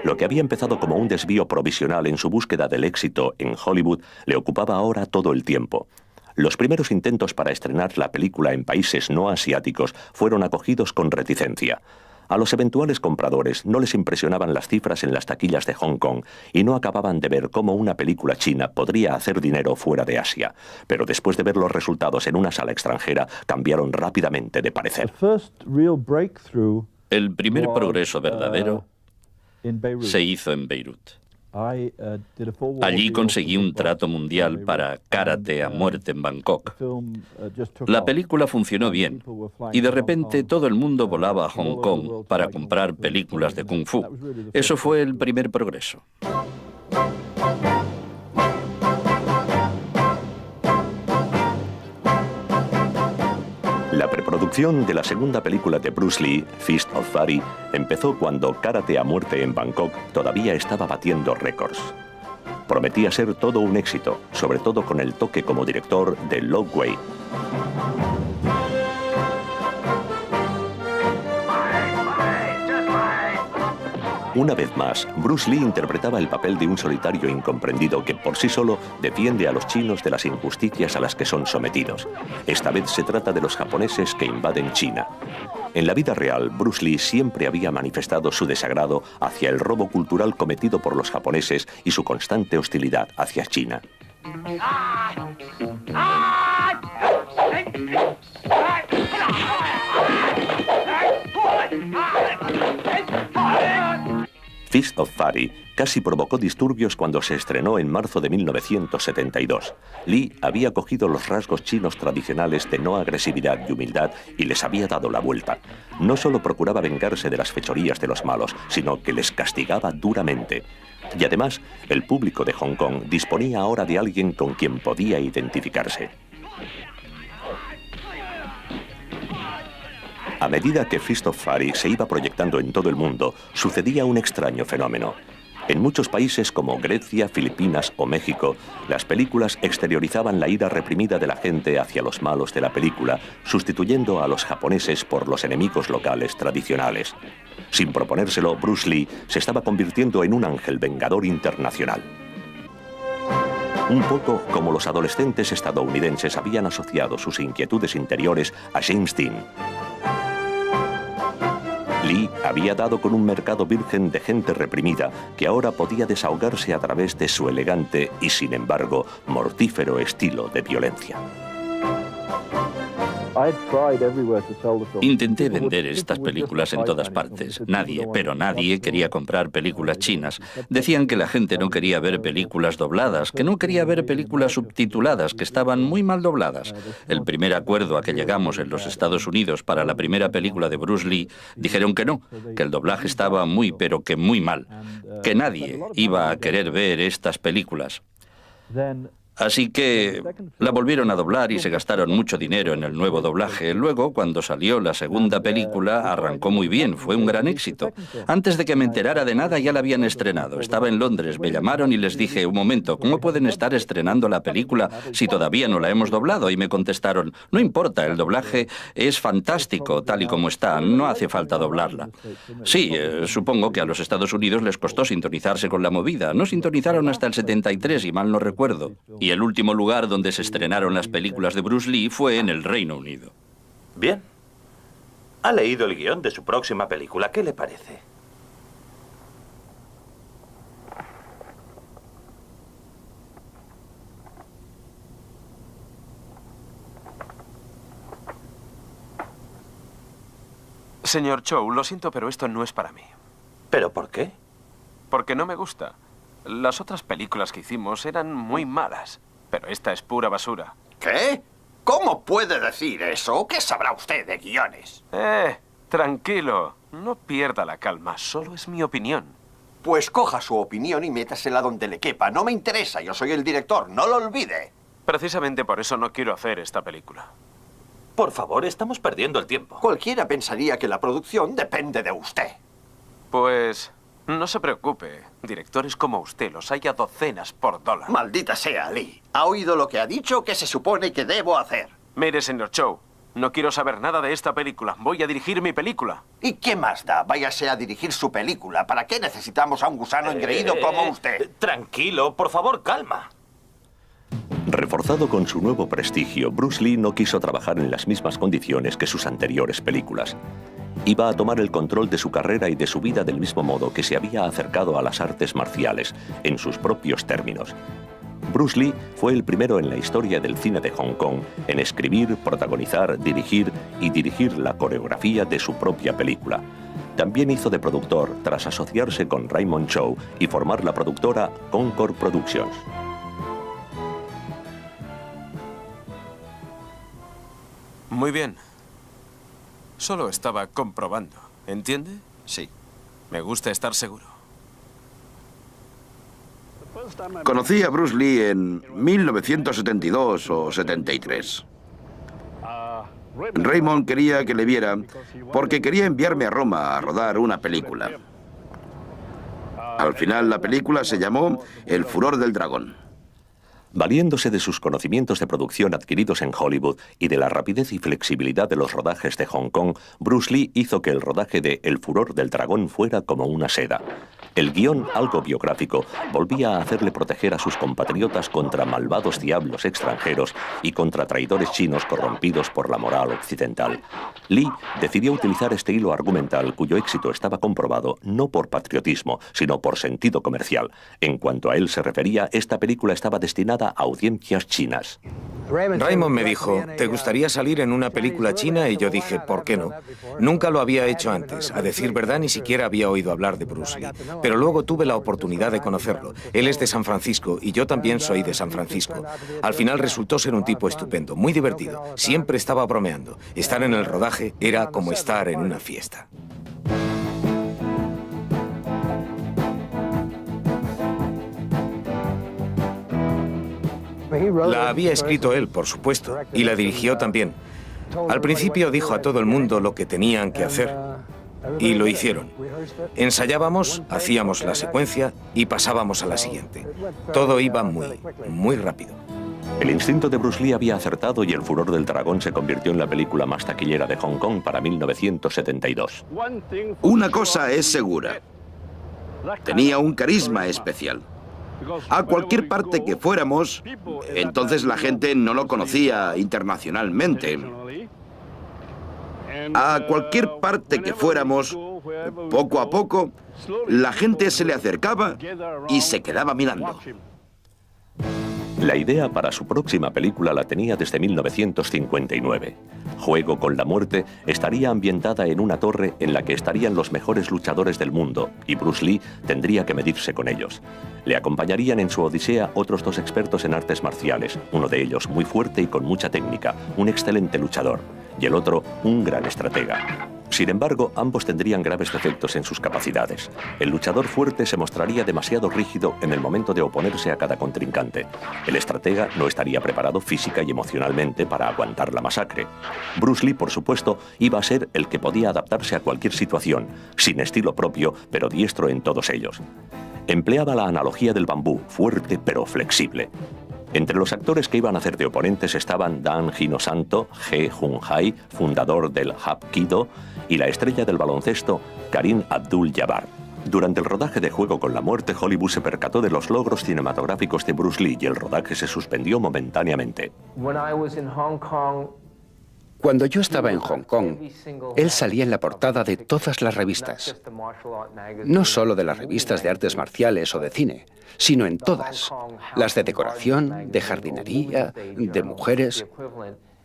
Lo que había empezado como un desvío provisional en su búsqueda del éxito en Hollywood le ocupaba ahora todo el tiempo. Los primeros intentos para estrenar la película en países no asiáticos fueron acogidos con reticencia. A los eventuales compradores no les impresionaban las cifras en las taquillas de Hong Kong y no acababan de ver cómo una película china podría hacer dinero fuera de Asia. Pero después de ver los resultados en una sala extranjera, cambiaron rápidamente de parecer. El primer progreso verdadero se hizo en Beirut. Allí conseguí un trato mundial para Karate a muerte en Bangkok. La película funcionó bien y de repente todo el mundo volaba a Hong Kong para comprar películas de Kung Fu. Eso fue el primer progreso. La preproducción de la segunda película de Bruce Lee, Fist of Fury, empezó cuando Karate a muerte en Bangkok todavía estaba batiendo récords. Prometía ser todo un éxito, sobre todo con el toque como director de Lockwood. Una vez más, Bruce Lee interpretaba el papel de un solitario incomprendido que por sí solo defiende a los chinos de las injusticias a las que son sometidos. Esta vez se trata de los japoneses que invaden China. En la vida real, Bruce Lee siempre había manifestado su desagrado hacia el robo cultural cometido por los japoneses y su constante hostilidad hacia China. Fist of Fury casi provocó disturbios cuando se estrenó en marzo de 1972. Lee había cogido los rasgos chinos tradicionales de no agresividad y humildad y les había dado la vuelta. No solo procuraba vengarse de las fechorías de los malos, sino que les castigaba duramente. Y además, el público de Hong Kong disponía ahora de alguien con quien podía identificarse. A medida que Fist of Fury se iba proyectando en todo el mundo, sucedía un extraño fenómeno. En muchos países como Grecia, Filipinas o México, las películas exteriorizaban la ira reprimida de la gente hacia los malos de la película, sustituyendo a los japoneses por los enemigos locales tradicionales. Sin proponérselo, Bruce Lee se estaba convirtiendo en un ángel vengador internacional. Un poco como los adolescentes estadounidenses habían asociado sus inquietudes interiores a James Dean. Lee había dado con un mercado virgen de gente reprimida que ahora podía desahogarse a través de su elegante y, sin embargo, mortífero estilo de violencia. Intenté vender estas películas en todas partes. Nadie, pero nadie quería comprar películas chinas. Decían que la gente no quería ver películas dobladas, que no quería ver películas subtituladas, que estaban muy mal dobladas. El primer acuerdo a que llegamos en los Estados Unidos para la primera película de Bruce Lee, dijeron que no, que el doblaje estaba muy, pero que muy mal, que nadie iba a querer ver estas películas. Así que la volvieron a doblar y se gastaron mucho dinero en el nuevo doblaje. Luego, cuando salió la segunda película, arrancó muy bien, fue un gran éxito. Antes de que me enterara de nada, ya la habían estrenado. Estaba en Londres, me llamaron y les dije, un momento, ¿cómo pueden estar estrenando la película si todavía no la hemos doblado? Y me contestaron, no importa, el doblaje es fantástico, tal y como está, no hace falta doblarla. Sí, supongo que a los Estados Unidos les costó sintonizarse con la movida. No sintonizaron hasta el 73, y mal no recuerdo. Y Y el último lugar donde se estrenaron las películas de Bruce Lee fue en el Reino Unido. Bien. Ha leído el guión de su próxima película. ¿Qué le parece? Señor Chow, lo siento, pero esto no es para mí. ¿Pero por qué? Porque no me gusta. Las otras películas que hicimos eran muy malas, pero esta es pura basura. ¿Qué? ¿Cómo puede decir eso? ¿Qué sabrá usted de guiones? Tranquilo. No pierda la calma, solo es mi opinión. Pues coja su opinión y métasela donde le quepa. No me interesa, yo soy el director, no lo olvide. Precisamente por eso no quiero hacer esta película. Por favor, estamos perdiendo el tiempo. Cualquiera pensaría que la producción depende de usted. Pues no se preocupe. Directores como usted los hay a docenas por dólar. Maldita sea, Lee. ¿Ha oído lo que ha dicho? ¿Qué se supone que debo hacer? Mire, señor Chow, no quiero saber nada de esta película. Voy a dirigir mi película. ¿Y qué más da? Váyase a dirigir su película. ¿Para qué necesitamos a un gusano engreído como usted? Tranquilo, por favor, calma. Reforzado con su nuevo prestigio, Bruce Lee no quiso trabajar en las mismas condiciones que sus anteriores películas. Iba a tomar el control de su carrera y de su vida del mismo modo que se había acercado a las artes marciales, en sus propios términos. Bruce Lee fue el primero en la historia del cine de Hong Kong en escribir, protagonizar, dirigir y dirigir la coreografía de su propia película. También hizo de productor tras asociarse con Raymond Chow y formar la productora Concord Productions. Muy bien. Solo estaba comprobando, ¿entiende? Sí. Me gusta estar seguro. Conocí a Bruce Lee en 1972 o 73. Raymond quería que le viera porque quería enviarme a Roma a rodar una película. Al final la película se llamó El furor del dragón. Valiéndose de sus conocimientos de producción adquiridos en Hollywood y de la rapidez y flexibilidad de los rodajes de Hong Kong, Bruce Lee hizo que el rodaje de El furor del dragón fuera como una seda. El guión, algo biográfico, volvía a hacerle proteger a sus compatriotas contra malvados diablos extranjeros y contra traidores chinos corrompidos por la moral occidental. Lee decidió utilizar este hilo argumental cuyo éxito estaba comprobado no por patriotismo, sino por sentido comercial. En cuanto a él se refería, esta película estaba destinada a audiencias chinas. Raymond me dijo, ¿te gustaría salir en una película china? Y yo dije, ¿por qué no? Nunca lo había hecho antes. A decir verdad, ni siquiera había oído hablar de Bruce Lee. Pero luego tuve la oportunidad de conocerlo. Él es de San Francisco y yo también soy de San Francisco. Al final resultó ser un tipo estupendo, muy divertido. Siempre estaba bromeando. Estar en el rodaje era como estar en una fiesta. La había escrito él, por supuesto, y la dirigió también. Al principio dijo a todo el mundo lo que tenían que hacer, y lo hicieron. Ensayábamos, hacíamos la secuencia y pasábamos a la siguiente. Todo iba muy rápido. El instinto de Bruce Lee había acertado y El furor del dragón se convirtió en la película más taquillera de Hong Kong para 1972. Una cosa es segura. Tenía un carisma especial. A cualquier parte que fuéramos, entonces la gente no lo conocía internacionalmente. A cualquier parte que fuéramos, poco a poco, la gente se le acercaba y se quedaba mirando. La idea para su próxima película la tenía desde 1959. Juego con la muerte estaría ambientada en una torre en la que estarían los mejores luchadores del mundo y Bruce Lee tendría que medirse con ellos. Le acompañarían en su odisea otros dos expertos en artes marciales, uno de ellos muy fuerte y con mucha técnica, un excelente luchador, y el otro un gran estratega. Sin embargo, ambos tendrían graves defectos en sus capacidades. El luchador fuerte se mostraría demasiado rígido en el momento de oponerse a cada contrincante. El estratega no estaría preparado física y emocionalmente para aguantar la masacre. Bruce Lee, por supuesto, iba a ser el que podía adaptarse a cualquier situación, sin estilo propio, pero diestro en todos ellos. Empleaba la analogía del bambú, fuerte pero flexible. Entre los actores que iban a hacer de oponentes estaban Dan Inosanto, Ge Junhai, fundador del Hapkido, y la estrella del baloncesto, Kareem Abdul-Jabbar. Durante el rodaje de Juego con la Muerte, Hollywood se percató de los logros cinematográficos de Bruce Lee y el rodaje se suspendió momentáneamente. Cuando yo estaba en Hong Kong, él salía en la portada de todas las revistas. No solo de las revistas de artes marciales o de cine, sino en todas. Las de decoración, de jardinería, de mujeres.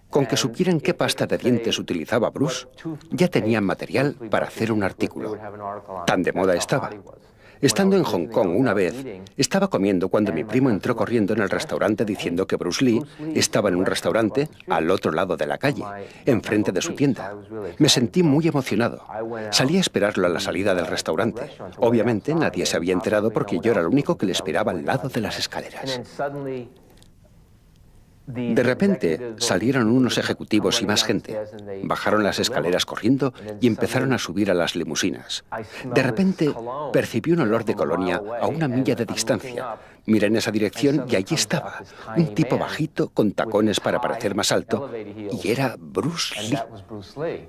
Con que supieran qué pasta de dientes utilizaba Bruce, ya tenían material para hacer un artículo. Tan de moda estaba. Estando en Hong Kong una vez, estaba comiendo cuando mi primo entró corriendo en el restaurante diciendo que Bruce Lee estaba en un restaurante al otro lado de la calle, enfrente de su tienda. Me sentí muy emocionado. Salí a esperarlo a la salida del restaurante. Obviamente nadie se había enterado porque yo era el único que le esperaba al lado de las escaleras. De repente salieron unos ejecutivos y más gente. Bajaron las escaleras corriendo y empezaron a subir a las limusinas. De repente percibí un olor de colonia a una milla de distancia. Miré en esa dirección y allí estaba, un tipo bajito con tacones para parecer más alto, y era Bruce Lee.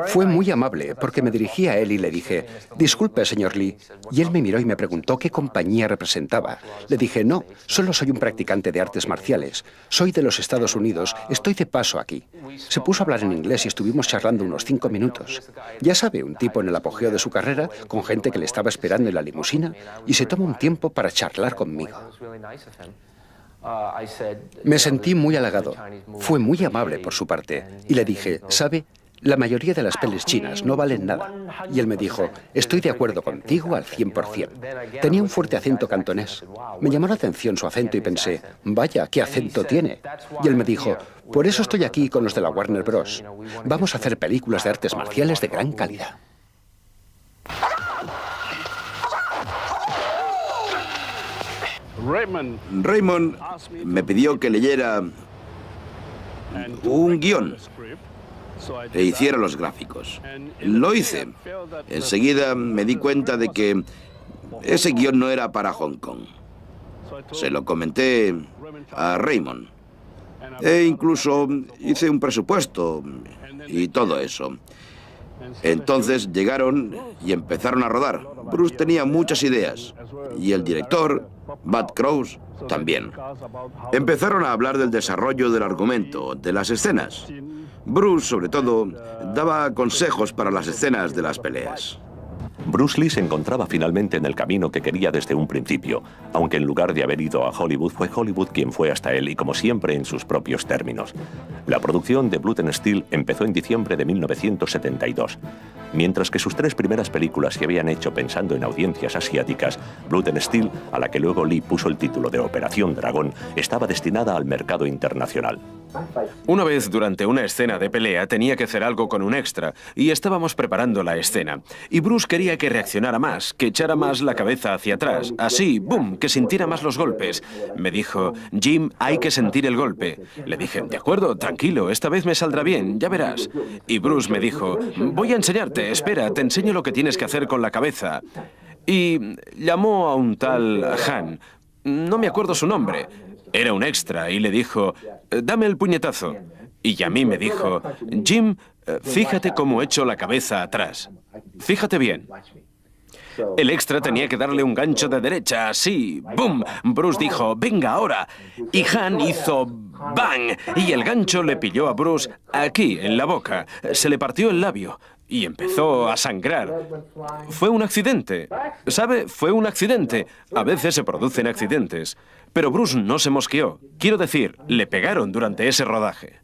Fue muy amable porque me dirigí a él y le dije, disculpe, señor Lee. Y él me miró y me preguntó qué compañía representaba. Le dije, no, solo soy un practicante de artes marciales. Soy de los Estados Unidos, estoy de paso aquí. Se puso a hablar en inglés y estuvimos charlando unos 5 minutos. Ya sabe, un tipo en el apogeo de su carrera, con gente que le estaba esperando en la limusina, y se toma un tiempo para charlar conmigo. Me sentí muy halagado. Fue muy amable por su parte. Y le dije, ¿sabe? La mayoría de las pelis chinas no valen nada. Y él me dijo, estoy de acuerdo contigo al 100%. Tenía un fuerte acento cantonés. Me llamó la atención su acento y pensé, vaya, ¿qué acento tiene? Y él me dijo, por eso estoy aquí con los de la Warner Bros. Vamos a hacer películas de artes marciales de gran calidad. Raymond me pidió que leyera un guión e hiciera los gráficos. Lo hice. Enseguida me di cuenta de que ese guión no era para Hong Kong. Se lo comenté a Raymond. E incluso hice un presupuesto y todo eso. Entonces llegaron y empezaron a rodar. Bruce tenía muchas ideas. Y el director, Bud Krause, también. Empezaron a hablar del desarrollo del argumento, de las escenas. Bruce, sobre todo, daba consejos para las escenas de las peleas. Bruce Lee se encontraba finalmente en el camino que quería desde un principio, aunque en lugar de haber ido a Hollywood, fue Hollywood quien fue hasta él y como siempre en sus propios términos. La producción de Blood and Steel empezó en diciembre de 1972. Mientras que sus 3 primeras películas se habían hecho pensando en audiencias asiáticas, Blood and Steel, a la que luego Lee puso el título de Operación Dragón, estaba destinada al mercado internacional. Una vez durante una escena de pelea tenía que hacer algo con un extra y estábamos preparando la escena. Y Bruce quería que reaccionara más, que echara más la cabeza hacia atrás. Así, ¡boom!, que sintiera más los golpes. Me dijo, Jim, hay que sentir el golpe. Le dije, de acuerdo, tranquilo, esta vez me saldrá bien, ya verás. Y Bruce me dijo, voy a enseñarte, espera, te enseño lo que tienes que hacer con la cabeza. Y llamó a un tal Han. No me acuerdo su nombre. Era un extra y le dijo, dame el puñetazo. Y a mí me dijo, Jim, fíjate cómo echo la cabeza atrás. Fíjate bien. El extra tenía que darle un gancho de derecha, así, ¡boom! Bruce dijo, venga ahora. Y Han hizo ¡bang! Y el gancho le pilló a Bruce aquí, en la boca. Se le partió el labio y empezó a sangrar. Fue un accidente. ¿Sabe? Fue un accidente. A veces se producen accidentes. Pero Bruce no se mosqueó. Quiero decir, le pegaron durante ese rodaje.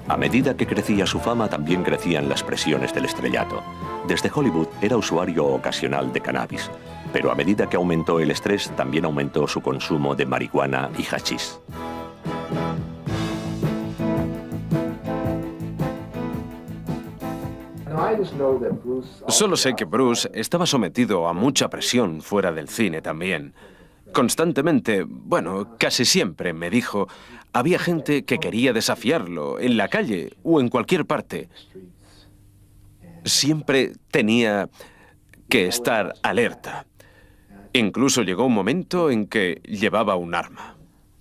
A medida que crecía su fama, también crecían las presiones del estrellato. Desde Hollywood era usuario ocasional de cannabis, pero a medida que aumentó el estrés, también aumentó su consumo de marihuana y hachís. Solo sé que Bruce estaba sometido a mucha presión fuera del cine también. Constantemente, bueno, casi siempre me dijo, había gente que quería desafiarlo en la calle o en cualquier parte. Siempre tenía que estar alerta. Incluso llegó un momento en que llevaba un arma.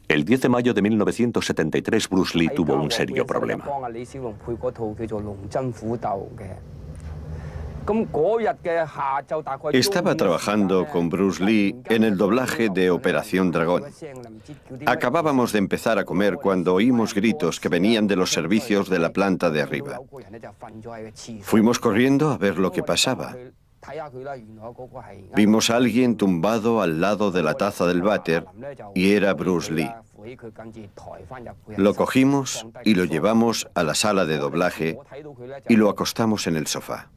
El 10 de mayo de 1973, Bruce Lee tuvo un serio problema. Estaba trabajando con Bruce Lee en el doblaje de Operación Dragón. Acabábamos de empezar a comer cuando oímos gritos que venían de los servicios de la planta de arriba. Fuimos corriendo a ver lo que pasaba. Vimos a alguien tumbado al lado de la taza del váter y era Bruce Lee. Lo cogimos y lo llevamos a la sala de doblaje y lo acostamos en el sofá.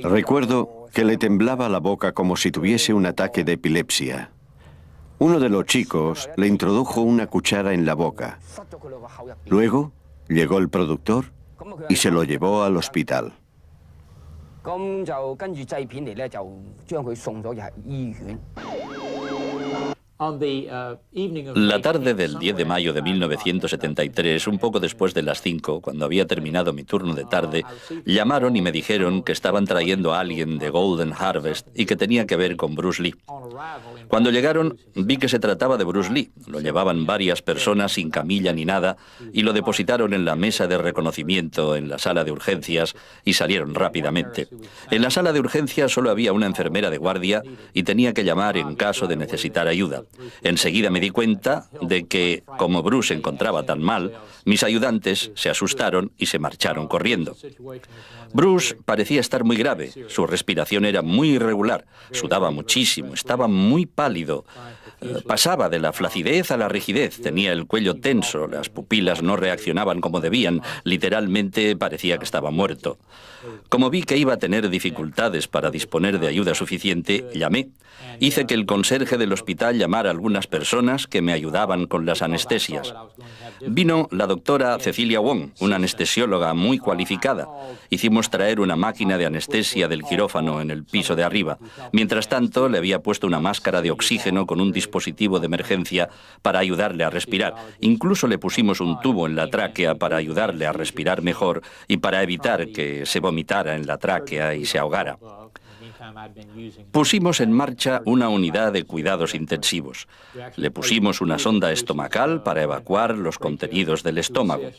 Recuerdo que le temblaba la boca como si tuviese un ataque de epilepsia. Uno de los chicos le introdujo una cuchara en la boca. Luego llegó el productor y se lo llevó al hospital. La tarde del 10 de mayo de 1973, un poco después de las 5, cuando había terminado mi turno de tarde, llamaron y me dijeron que estaban trayendo a alguien de Golden Harvest y que tenía que ver con Bruce Lee. Cuando llegaron, vi que se trataba de Bruce Lee. Lo llevaban varias personas sin camilla ni nada y lo depositaron en la mesa de reconocimiento en la sala de urgencias y salieron rápidamente. En la sala de urgencias solo había una enfermera de guardia y tenía que llamar en caso de necesitar ayuda. Enseguida me di cuenta de que, como Bruce se encontraba tan mal, mis ayudantes se asustaron y se marcharon corriendo. Bruce parecía estar muy grave, su respiración era muy irregular, sudaba muchísimo, estaba muy pálido, pasaba de la flacidez a la rigidez, tenía el cuello tenso, las pupilas no reaccionaban como debían, literalmente parecía que estaba muerto. Como vi que iba a tener dificultades para disponer de ayuda suficiente, llamé. Hice que el conserje del hospital llamara a algunas personas que me ayudaban con las anestesias. Vino la doctora Cecilia Wong, una anestesióloga muy cualificada. Hicimos traer una máquina de anestesia del quirófano en el piso de arriba. Mientras tanto, le había puesto una máscara de oxígeno con un dispositivo de emergencia para ayudarle a respirar. Incluso le pusimos un tubo en la tráquea para ayudarle a respirar mejor y para evitar que se vomitara en la tráquea y se ahogara. Pusimos en marcha una unidad de cuidados intensivos. Le pusimos una sonda estomacal para evacuar los contenidos del estómago.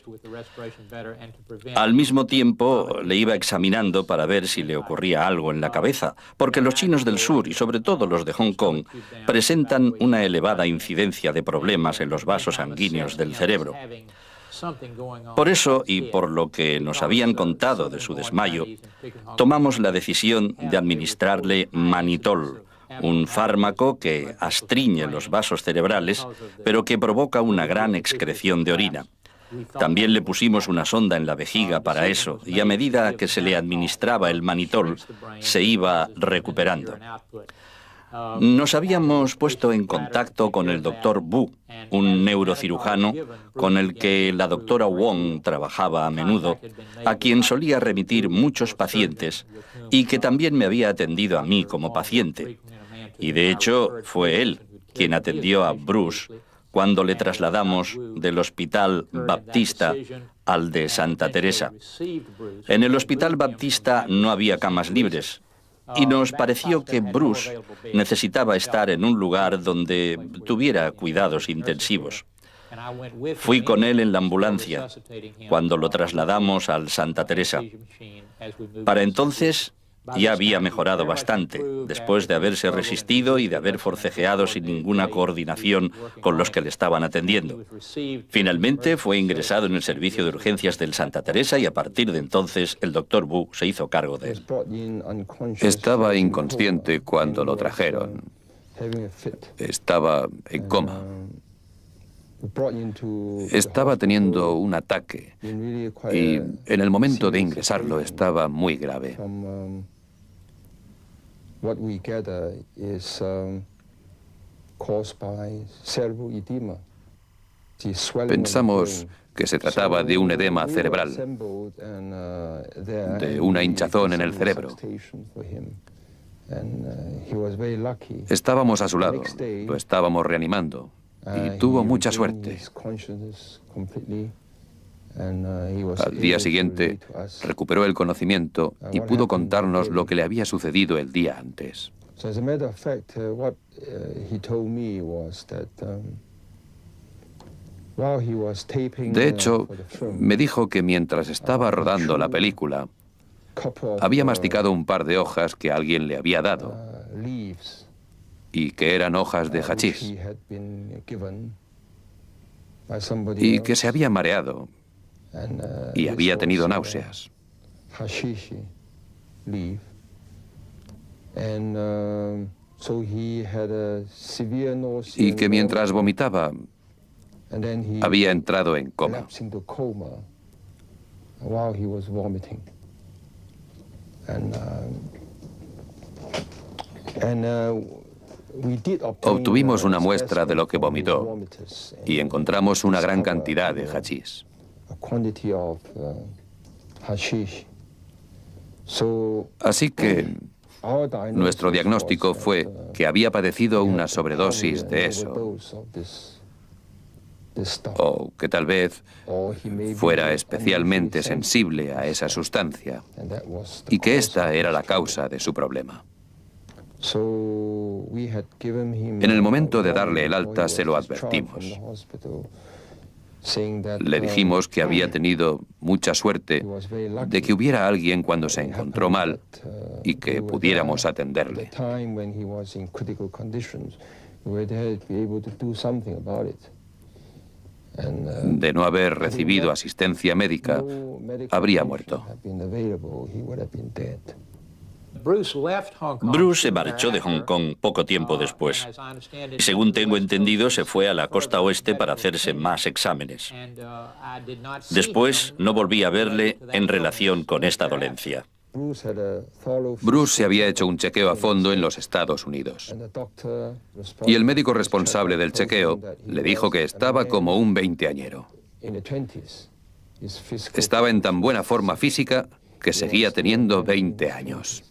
Al mismo tiempo, le iba examinando para ver si le ocurría algo en la cabeza, porque los chinos del sur, y sobre todo los de Hong Kong, presentan una elevada incidencia de problemas en los vasos sanguíneos del cerebro. Por eso, y por lo que nos habían contado de su desmayo, tomamos la decisión de administrarle manitol, un fármaco que astringye los vasos cerebrales, pero que provoca una gran excreción de orina. También le pusimos una sonda en la vejiga para eso, y a medida que se le administraba el manitol, se iba recuperando. Nos habíamos puesto en contacto con el doctor Bu, un neurocirujano con el que la doctora Wong trabajaba a menudo, a quien solía remitir muchos pacientes y que también me había atendido a mí como paciente. Y de hecho fue él quien atendió a Bruce cuando le trasladamos del Hospital Baptista al de Santa Teresa. En el Hospital Baptista no había camas libres, y nos pareció que Bruce necesitaba estar en un lugar donde tuviera cuidados intensivos. Fui con él en la ambulancia cuando lo trasladamos al Santa Teresa. Para entonces ya había mejorado bastante, después de haberse resistido y de haber forcejeado sin ninguna coordinación con los que le estaban atendiendo. Finalmente fue ingresado en el servicio de urgencias del Santa Teresa y a partir de entonces el doctor Bu se hizo cargo de él. Estaba inconsciente cuando lo trajeron. Estaba en coma. Estaba teniendo un ataque y en el momento de ingresarlo estaba muy grave. What we gather is caused by cerebral edema. Pensamos que se trataba de un edema cerebral, de una hinchazón en el cerebro. Estábamos a su lado, lo estábamos reanimando y tuvo mucha suerte. Al día siguiente recuperó el conocimiento y pudo contarnos lo que le había sucedido el día antes. De hecho, me dijo que mientras estaba rodando la película, había masticado un par de hojas que alguien le había dado y que eran hojas de hachís y que se había mareado y había tenido náuseas. Y que mientras vomitaba había entrado en coma. Obtuvimos una muestra de lo que vomitó y encontramos una gran cantidad de hachís. Así que nuestro diagnóstico fue que había padecido una sobredosis de eso, o que tal vez fuera especialmente sensible a esa sustancia y que esta era la causa de su problema. En el momento de darle el alta se lo advertimos. Le dijimos que había tenido mucha suerte de que hubiera alguien cuando se encontró mal y que pudiéramos atenderle. De no haber recibido asistencia médica, habría muerto. Bruce se marchó de Hong Kong poco tiempo después. Según tengo entendido, se fue a la costa oeste para hacerse más exámenes. Después no volví a verle en relación con esta dolencia. Bruce se había hecho un chequeo a fondo en los Estados Unidos. Y el médico responsable del chequeo le dijo que estaba como un veinteañero. Estaba en tan buena forma física que seguía teniendo 20 años.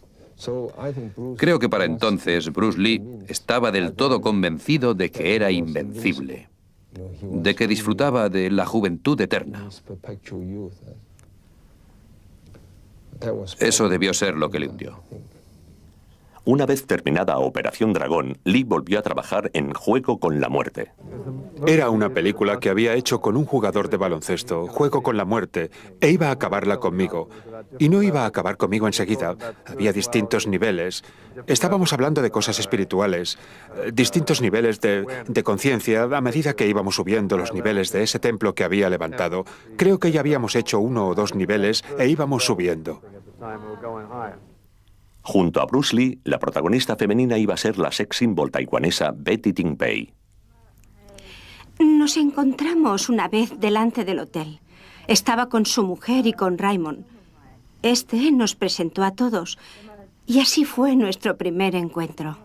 Creo que para entonces Bruce Lee estaba del todo convencido de que era invencible, de que disfrutaba de la juventud eterna. Eso debió ser lo que le hundió. Una vez terminada Operación Dragón, Lee volvió a trabajar en Juego con la Muerte. Era una película que había hecho con un jugador de baloncesto, Juego con la Muerte, e iba a acabarla conmigo. Y no iba a acabar conmigo enseguida. Había distintos niveles. Estábamos hablando de cosas espirituales, distintos niveles de conciencia a medida que íbamos subiendo los niveles de ese templo que había levantado. Creo que ya habíamos hecho 1 o 2 niveles e íbamos subiendo. Junto a Bruce Lee, la protagonista femenina iba a ser la sex symbol taiwanesa Betty Ting Pei. Nos encontramos una vez delante del hotel. Estaba con su mujer y con Raymond. Este nos presentó a todos y así fue nuestro primer encuentro.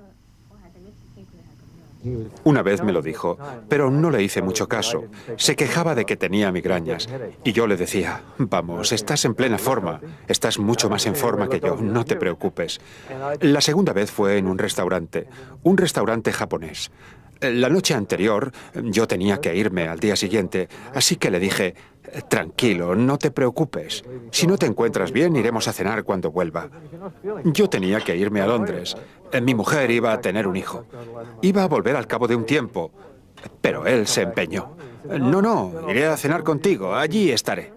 Una vez me lo dijo, pero no le hice mucho caso. Se quejaba de que tenía migrañas. Y yo le decía, vamos, estás en plena forma. Estás mucho más en forma que yo, no te preocupes. La segunda vez fue en un restaurante japonés. La noche anterior yo tenía que irme al día siguiente, así que le dije, tranquilo, no te preocupes. Si no te encuentras bien, iremos a cenar cuando vuelva. Yo tenía que irme a Londres. Mi mujer iba a tener un hijo. Iba a volver al cabo de un tiempo, pero él se empeñó. No, iré a cenar contigo, allí estaré.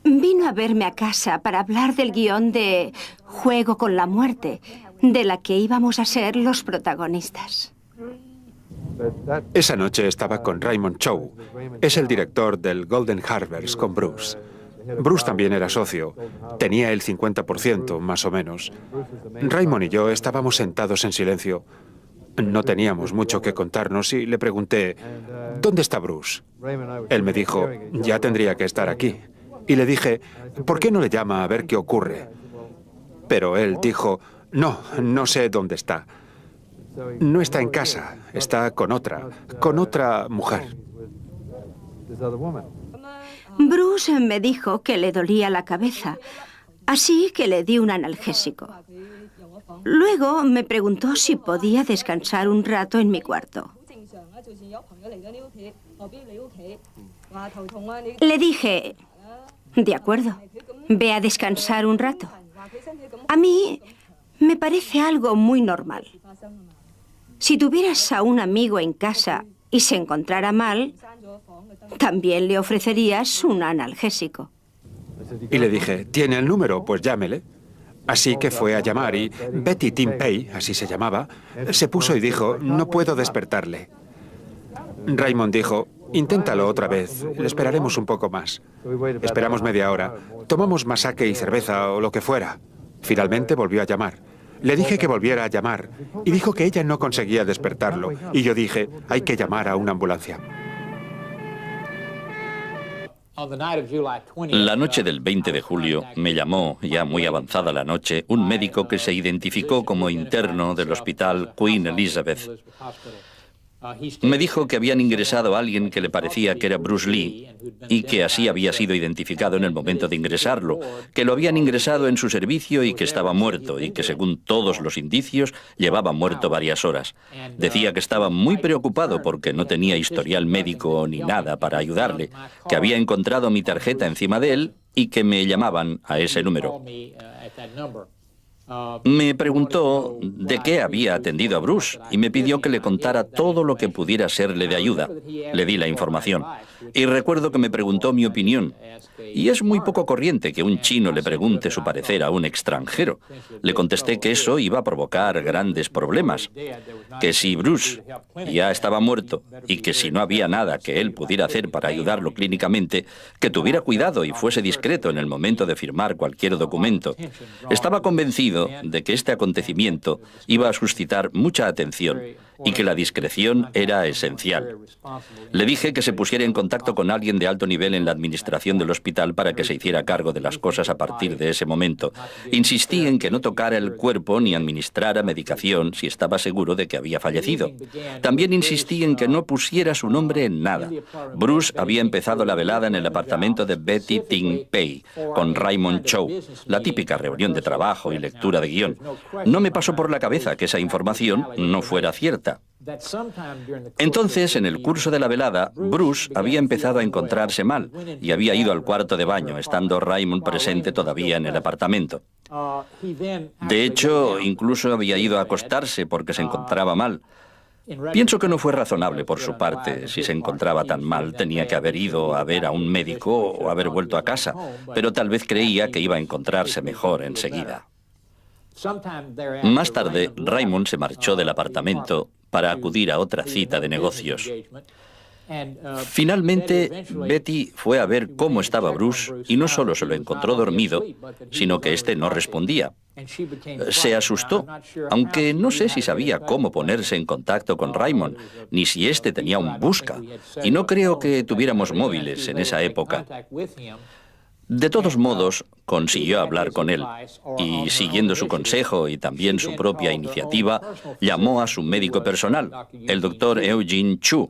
Vino a verme a casa para hablar del guión de Juego con la Muerte, de la que íbamos a ser los protagonistas. Esa noche estaba con Raymond Chow. Es el director del Golden Harvest con Bruce. Bruce también era socio. Tenía el 50%, más o menos. Raymond y yo estábamos sentados en silencio. No teníamos mucho que contarnos y le pregunté, ¿dónde está Bruce? Él me dijo, ya tendría que estar aquí. Y le dije, ¿por qué no le llama a ver qué ocurre? Pero él dijo, no sé dónde está. No está en casa, está con otra mujer. Bruce me dijo que le dolía la cabeza, así que le di un analgésico. Luego me preguntó si podía descansar un rato en mi cuarto. Le dije, de acuerdo, ve a descansar un rato. A mí me parece algo muy normal. Si tuvieras a un amigo en casa y se encontrara mal, también le ofrecerías un analgésico. Y le dije, ¿tiene el número? Pues llámele. Así que fue a llamar y Betty Timpey, así se llamaba, se puso y dijo, no puedo despertarle. Raymond dijo, inténtalo otra vez, le esperaremos un poco más. Esperamos media hora, tomamos más sake y cerveza o lo que fuera. Finalmente volvió a llamar. Le dije que volviera a llamar y dijo que ella no conseguía despertarlo. Y yo dije, hay que llamar a una ambulancia. La noche del 20 de julio me llamó, ya muy avanzada la noche, un médico que se identificó como interno del hospital Queen Elizabeth. Me dijo que habían ingresado a alguien que le parecía que era Bruce Lee y que así había sido identificado en el momento de ingresarlo, que lo habían ingresado en su servicio y que estaba muerto y que según todos los indicios llevaba muerto varias horas. Decía que estaba muy preocupado porque no tenía historial médico ni nada para ayudarle, que había encontrado mi tarjeta encima de él y que me llamaban a ese número. Me preguntó de qué había atendido a Bruce y me pidió que le contara todo lo que pudiera serle de ayuda. Le di la información. Y recuerdo que me preguntó mi opinión. Y es muy poco corriente que un chino le pregunte su parecer a un extranjero. Le contesté que eso iba a provocar grandes problemas. Que si Bruce ya estaba muerto y que si no había nada que él pudiera hacer para ayudarlo clínicamente, que tuviera cuidado y fuese discreto en el momento de firmar cualquier documento. Estaba convencido de que este acontecimiento iba a suscitar mucha atención y que la discreción era esencial. Le dije que se pusiera en contacto con alguien de alto nivel en la administración del hospital para que se hiciera cargo de las cosas a partir de ese momento. Insistí en que no tocara el cuerpo ni administrara medicación si estaba seguro de que había fallecido. También insistí en que no pusiera su nombre en nada. Bruce había empezado la velada en el apartamento de Betty Timpey con Raymond Chow, la típica reunión de trabajo y lectura de guión. No me pasó por la cabeza que esa información no fuera cierta. Entonces, en el curso de la velada, Bruce había empezado a encontrarse mal y había ido al cuarto de baño, estando Raymond presente todavía en el apartamento. De hecho, incluso había ido a acostarse porque se encontraba mal. Pienso que no fue razonable por su parte. Si se encontraba tan mal, tenía que haber ido a ver a un médico o haber vuelto a casa, pero tal vez creía que iba a encontrarse mejor enseguida. Más tarde, Raymond se marchó del apartamento para acudir a otra cita de negocios. Finalmente, Betty fue a ver cómo estaba Bruce y no solo se lo encontró dormido, sino que éste no respondía. Se asustó, aunque no sé si sabía cómo ponerse en contacto con Raymond, ni si éste tenía un busca, y no creo que tuviéramos móviles en esa época. De todos modos, consiguió hablar con él y, siguiendo su consejo y también su propia iniciativa, llamó a su médico personal, el doctor Eugene Chu.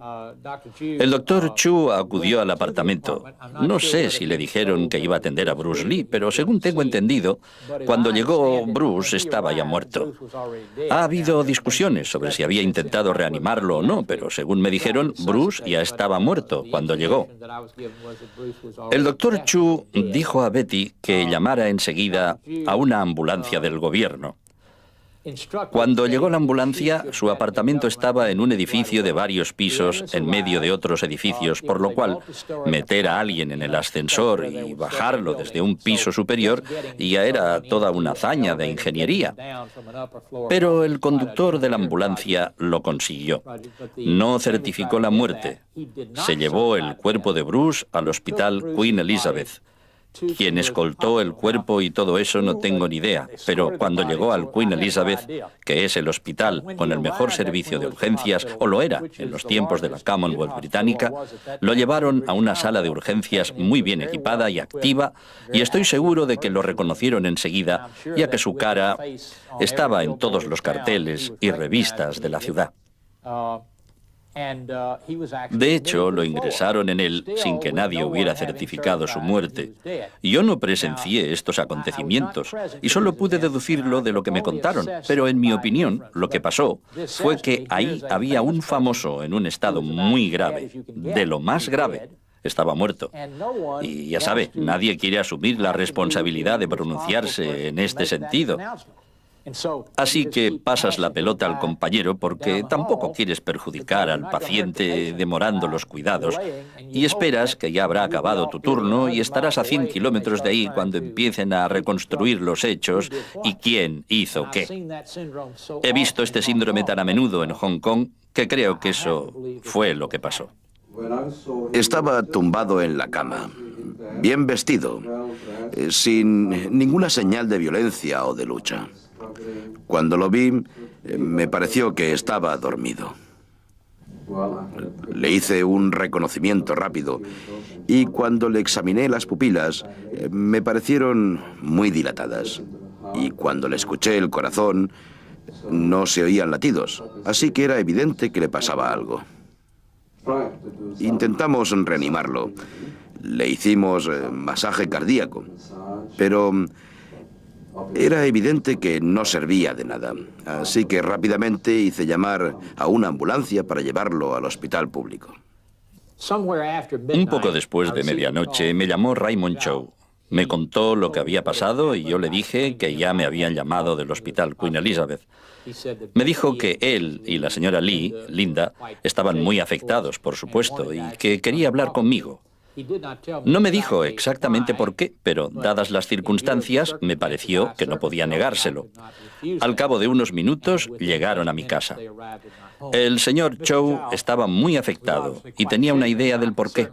El doctor Chu acudió al apartamento. No sé si le dijeron que iba a atender a Bruce Lee, pero según tengo entendido, cuando llegó, Bruce estaba ya muerto. Ha habido discusiones sobre si había intentado reanimarlo o no, pero según me dijeron, Bruce ya estaba muerto cuando llegó. El doctor Chu dijo a Betty que llamara enseguida a una ambulancia del gobierno. Cuando llegó la ambulancia, su apartamento estaba en un edificio de varios pisos en medio de otros edificios, por lo cual meter a alguien en el ascensor y bajarlo desde un piso superior ya era toda una hazaña de ingeniería. Pero el conductor de la ambulancia lo consiguió. No certificó la muerte. Se llevó el cuerpo de Bruce al hospital Queen Elizabeth. Quién escoltó el cuerpo y todo eso no tengo ni idea, pero cuando llegó al Queen Elizabeth, que es el hospital con el mejor servicio de urgencias, o lo era en los tiempos de la Commonwealth británica, lo llevaron a una sala de urgencias muy bien equipada y activa, y estoy seguro de que lo reconocieron enseguida, ya que su cara estaba en todos los carteles y revistas de la ciudad. De hecho, lo ingresaron en él sin que nadie hubiera certificado su muerte. Yo no presencié estos acontecimientos y solo pude deducirlo de lo que me contaron, pero en mi opinión, lo que pasó fue que ahí había un famoso en un estado muy grave, de lo más grave. Estaba muerto. Y ya sabe, nadie quiere asumir la responsabilidad de pronunciarse en este sentido. Así que pasas la pelota al compañero porque tampoco quieres perjudicar al paciente demorando los cuidados y esperas que ya habrá acabado tu turno y estarás a 100 kilómetros de ahí cuando empiecen a reconstruir los hechos y quién hizo qué. He visto este síndrome tan a menudo en Hong Kong que creo que eso fue lo que pasó. Estaba tumbado en la cama, bien vestido, sin ninguna señal de violencia o de lucha. Cuando lo vi, me pareció que estaba dormido. Le hice un reconocimiento rápido y cuando le examiné las pupilas, me parecieron muy dilatadas. Y cuando le escuché el corazón, no se oían latidos, así que era evidente que le pasaba algo. Intentamos reanimarlo. Le hicimos masaje cardíaco, pero era evidente que no servía de nada, así que rápidamente hice llamar a una ambulancia para llevarlo al hospital público. Un poco después de medianoche me llamó Raymond Chow. Me contó lo que había pasado y yo le dije que ya me habían llamado del hospital Queen Elizabeth. Me dijo que él y la señora Lee, Linda, estaban muy afectados, por supuesto, y que quería hablar conmigo. No me dijo exactamente por qué, pero dadas las circunstancias, me pareció que no podía negárselo. Al cabo de unos minutos, llegaron a mi casa. El señor Chow estaba muy afectado y tenía una idea del porqué.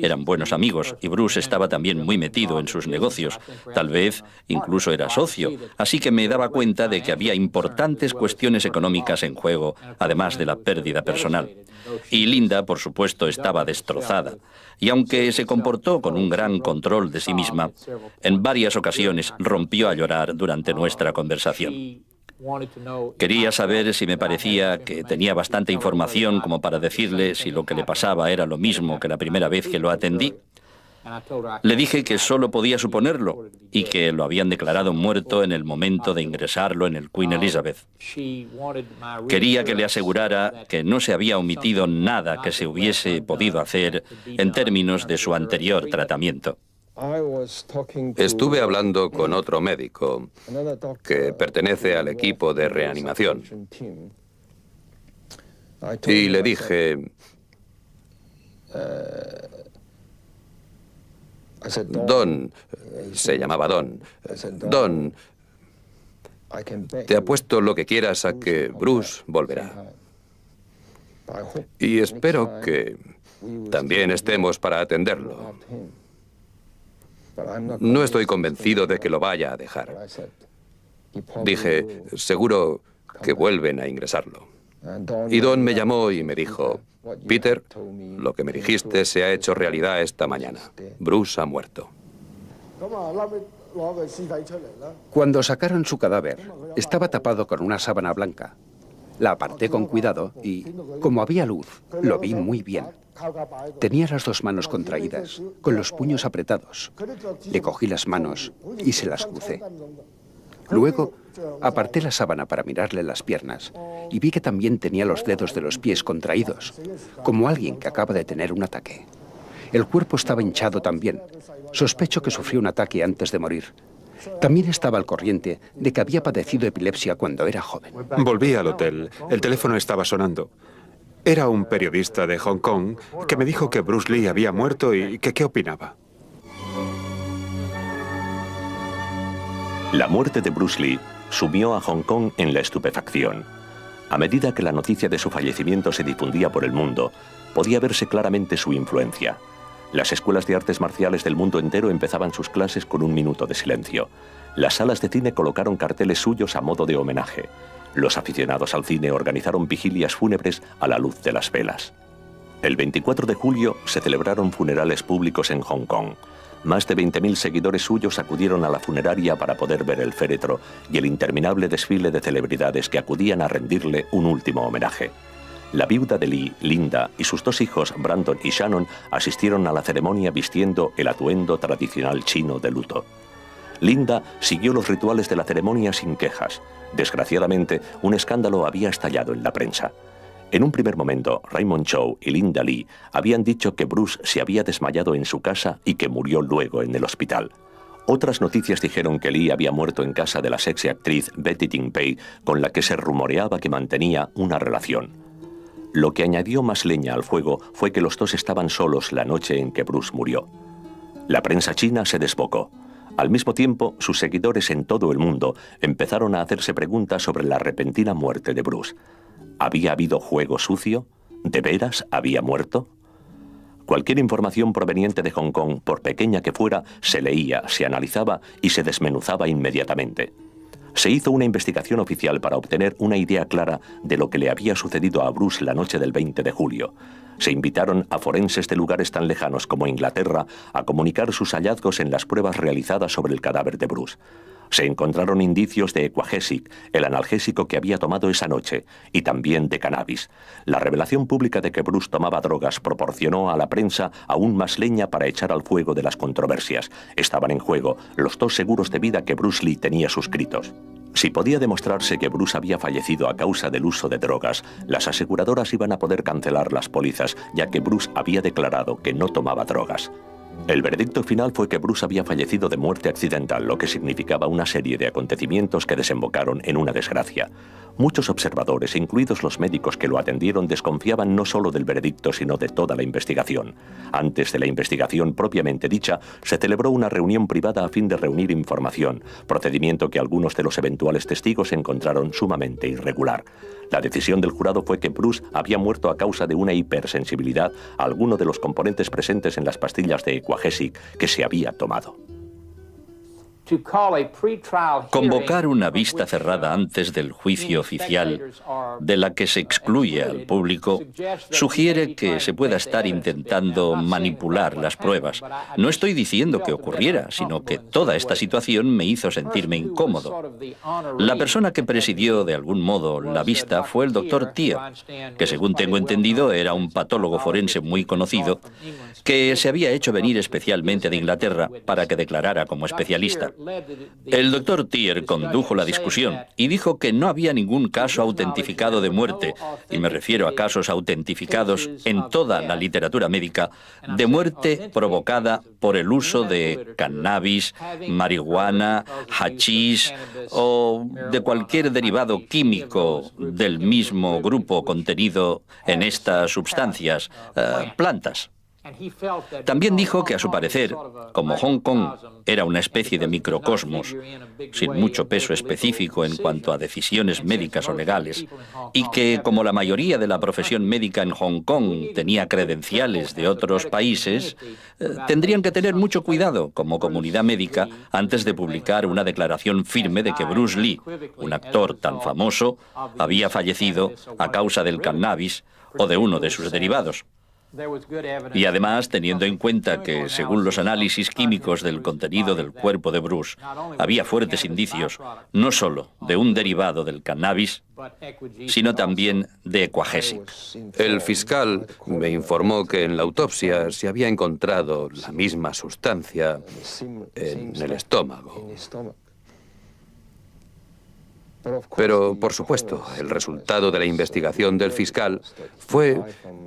Eran buenos amigos y Bruce estaba también muy metido en sus negocios. Tal vez incluso era socio, así que me daba cuenta de que había importantes cuestiones económicas en juego, además de la pérdida personal. Y Linda, por supuesto, estaba destrozada. Y aunque se comportó con un gran control de sí misma, en varias ocasiones rompió a llorar durante nuestra conversación. Quería saber si me parecía que tenía bastante información como para decirle si lo que le pasaba era lo mismo que la primera vez que lo atendí. Le dije que solo podía suponerlo y que lo habían declarado muerto en el momento de ingresarlo en el Queen Elizabeth. Quería que le asegurara que no se había omitido nada que se hubiese podido hacer en términos de su anterior tratamiento. Estuve hablando con otro médico que pertenece al equipo de reanimación y le dije: Don, se llamaba Don, Don, te apuesto lo que quieras a que Bruce volverá. Y espero que también estemos para atenderlo. No estoy convencido de que lo vaya a dejar. Dije, seguro que vuelven a ingresarlo. Y Don me llamó y me dijo: Peter, lo que me dijiste se ha hecho realidad esta mañana. Bruce ha muerto. Cuando sacaron su cadáver, estaba tapado con una sábana blanca. La aparté con cuidado y, como había luz, lo vi muy bien. Tenía las dos manos contraídas, con los puños apretados. Le cogí las manos y se las crucé. Luego, aparté la sábana para mirarle las piernas y vi que también tenía los dedos de los pies contraídos, como alguien que acaba de tener un ataque. El cuerpo estaba hinchado también. Sospecho que sufrió un ataque antes de morir. También estaba al corriente de que había padecido epilepsia cuando era joven. Volví al hotel. El teléfono estaba sonando. Era un periodista de Hong Kong que me dijo que Bruce Lee había muerto y que qué opinaba. La muerte de Bruce Lee sumió a Hong Kong en la estupefacción. A medida que la noticia de su fallecimiento se difundía por el mundo, podía verse claramente su influencia. Las escuelas de artes marciales del mundo entero empezaban sus clases con 1 minuto de silencio. Las salas de cine colocaron carteles suyos a modo de homenaje. Los aficionados al cine organizaron vigilias fúnebres a la luz de las velas. El 24 de julio se celebraron funerales públicos en Hong Kong. Más de 20.000 seguidores suyos acudieron a la funeraria para poder ver el féretro y el interminable desfile de celebridades que acudían a rendirle un último homenaje. La viuda de Lee, Linda, y sus 2 hijos, Brandon y Shannon, asistieron a la ceremonia vistiendo el atuendo tradicional chino de luto. Linda siguió los rituales de la ceremonia sin quejas. Desgraciadamente, un escándalo había estallado en la prensa. En un primer momento, Raymond Chow y Linda Lee habían dicho que Bruce se había desmayado en su casa y que murió luego en el hospital. Otras noticias dijeron que Lee había muerto en casa de la sexy actriz Betty Ting Pei, con la que se rumoreaba que mantenía una relación. Lo que añadió más leña al fuego fue que los 2 estaban solos la noche en que Bruce murió. La prensa china se desbocó. Al mismo tiempo, sus seguidores en todo el mundo empezaron a hacerse preguntas sobre la repentina muerte de Bruce. ¿Había habido juego sucio? ¿De veras había muerto? Cualquier información proveniente de Hong Kong, por pequeña que fuera, se leía, se analizaba y se desmenuzaba inmediatamente. Se hizo una investigación oficial para obtener una idea clara de lo que le había sucedido a Bruce la noche del 20 de julio. Se invitaron a forenses de lugares tan lejanos como Inglaterra a comunicar sus hallazgos en las pruebas realizadas sobre el cadáver de Bruce. Se encontraron indicios de Equagesic, el analgésico que había tomado esa noche, y también de cannabis. La revelación pública de que Bruce tomaba drogas proporcionó a la prensa aún más leña para echar al fuego de las controversias. Estaban en juego los 2 seguros de vida que Bruce Lee tenía suscritos. Si podía demostrarse que Bruce había fallecido a causa del uso de drogas, las aseguradoras iban a poder cancelar las pólizas, ya que Bruce había declarado que no tomaba drogas. El veredicto final fue que Bruce había fallecido de muerte accidental, lo que significaba una serie de acontecimientos que desembocaron en una desgracia. Muchos observadores, incluidos los médicos que lo atendieron, desconfiaban no solo del veredicto, sino de toda la investigación. Antes de la investigación propiamente dicha, se celebró una reunión privada a fin de reunir información, procedimiento que algunos de los eventuales testigos encontraron sumamente irregular. La decisión del jurado fue que Bruce había muerto a causa de una hipersensibilidad a alguno de los componentes presentes en las pastillas de Equagesic que se había tomado. Convocar una vista cerrada antes del juicio oficial, de la que se excluye al público, sugiere que se pueda estar intentando manipular las pruebas. No estoy diciendo que ocurriera, sino que toda esta situación me hizo sentirme incómodo. La persona que presidió de algún modo la vista fue el Dr. Tier, que según tengo entendido era un patólogo forense muy conocido, que se había hecho venir especialmente de Inglaterra para que declarara como especialista. El Dr. Tier condujo la discusión y dijo que no había ningún caso autentificado de muerte, y me refiero a casos autentificados en toda la literatura médica, de muerte provocada por el uso de cannabis, marihuana, hachís o de cualquier derivado químico del mismo grupo contenido en estas sustancias, plantas. También dijo que, a su parecer, como Hong Kong era una especie de microcosmos, sin mucho peso específico en cuanto a decisiones médicas o legales, y que, como la mayoría de la profesión médica en Hong Kong tenía credenciales de otros países, tendrían que tener mucho cuidado como comunidad médica antes de publicar una declaración firme de que Bruce Lee, un actor tan famoso, había fallecido a causa del cannabis o de uno de sus derivados. Y además, teniendo en cuenta que, según los análisis químicos del contenido del cuerpo de Bruce, había fuertes indicios no solo de un derivado del cannabis, sino también de Equagesic. El fiscal me informó que en la autopsia se había encontrado la misma sustancia en el estómago. Pero, por supuesto, el resultado de la investigación del fiscal fue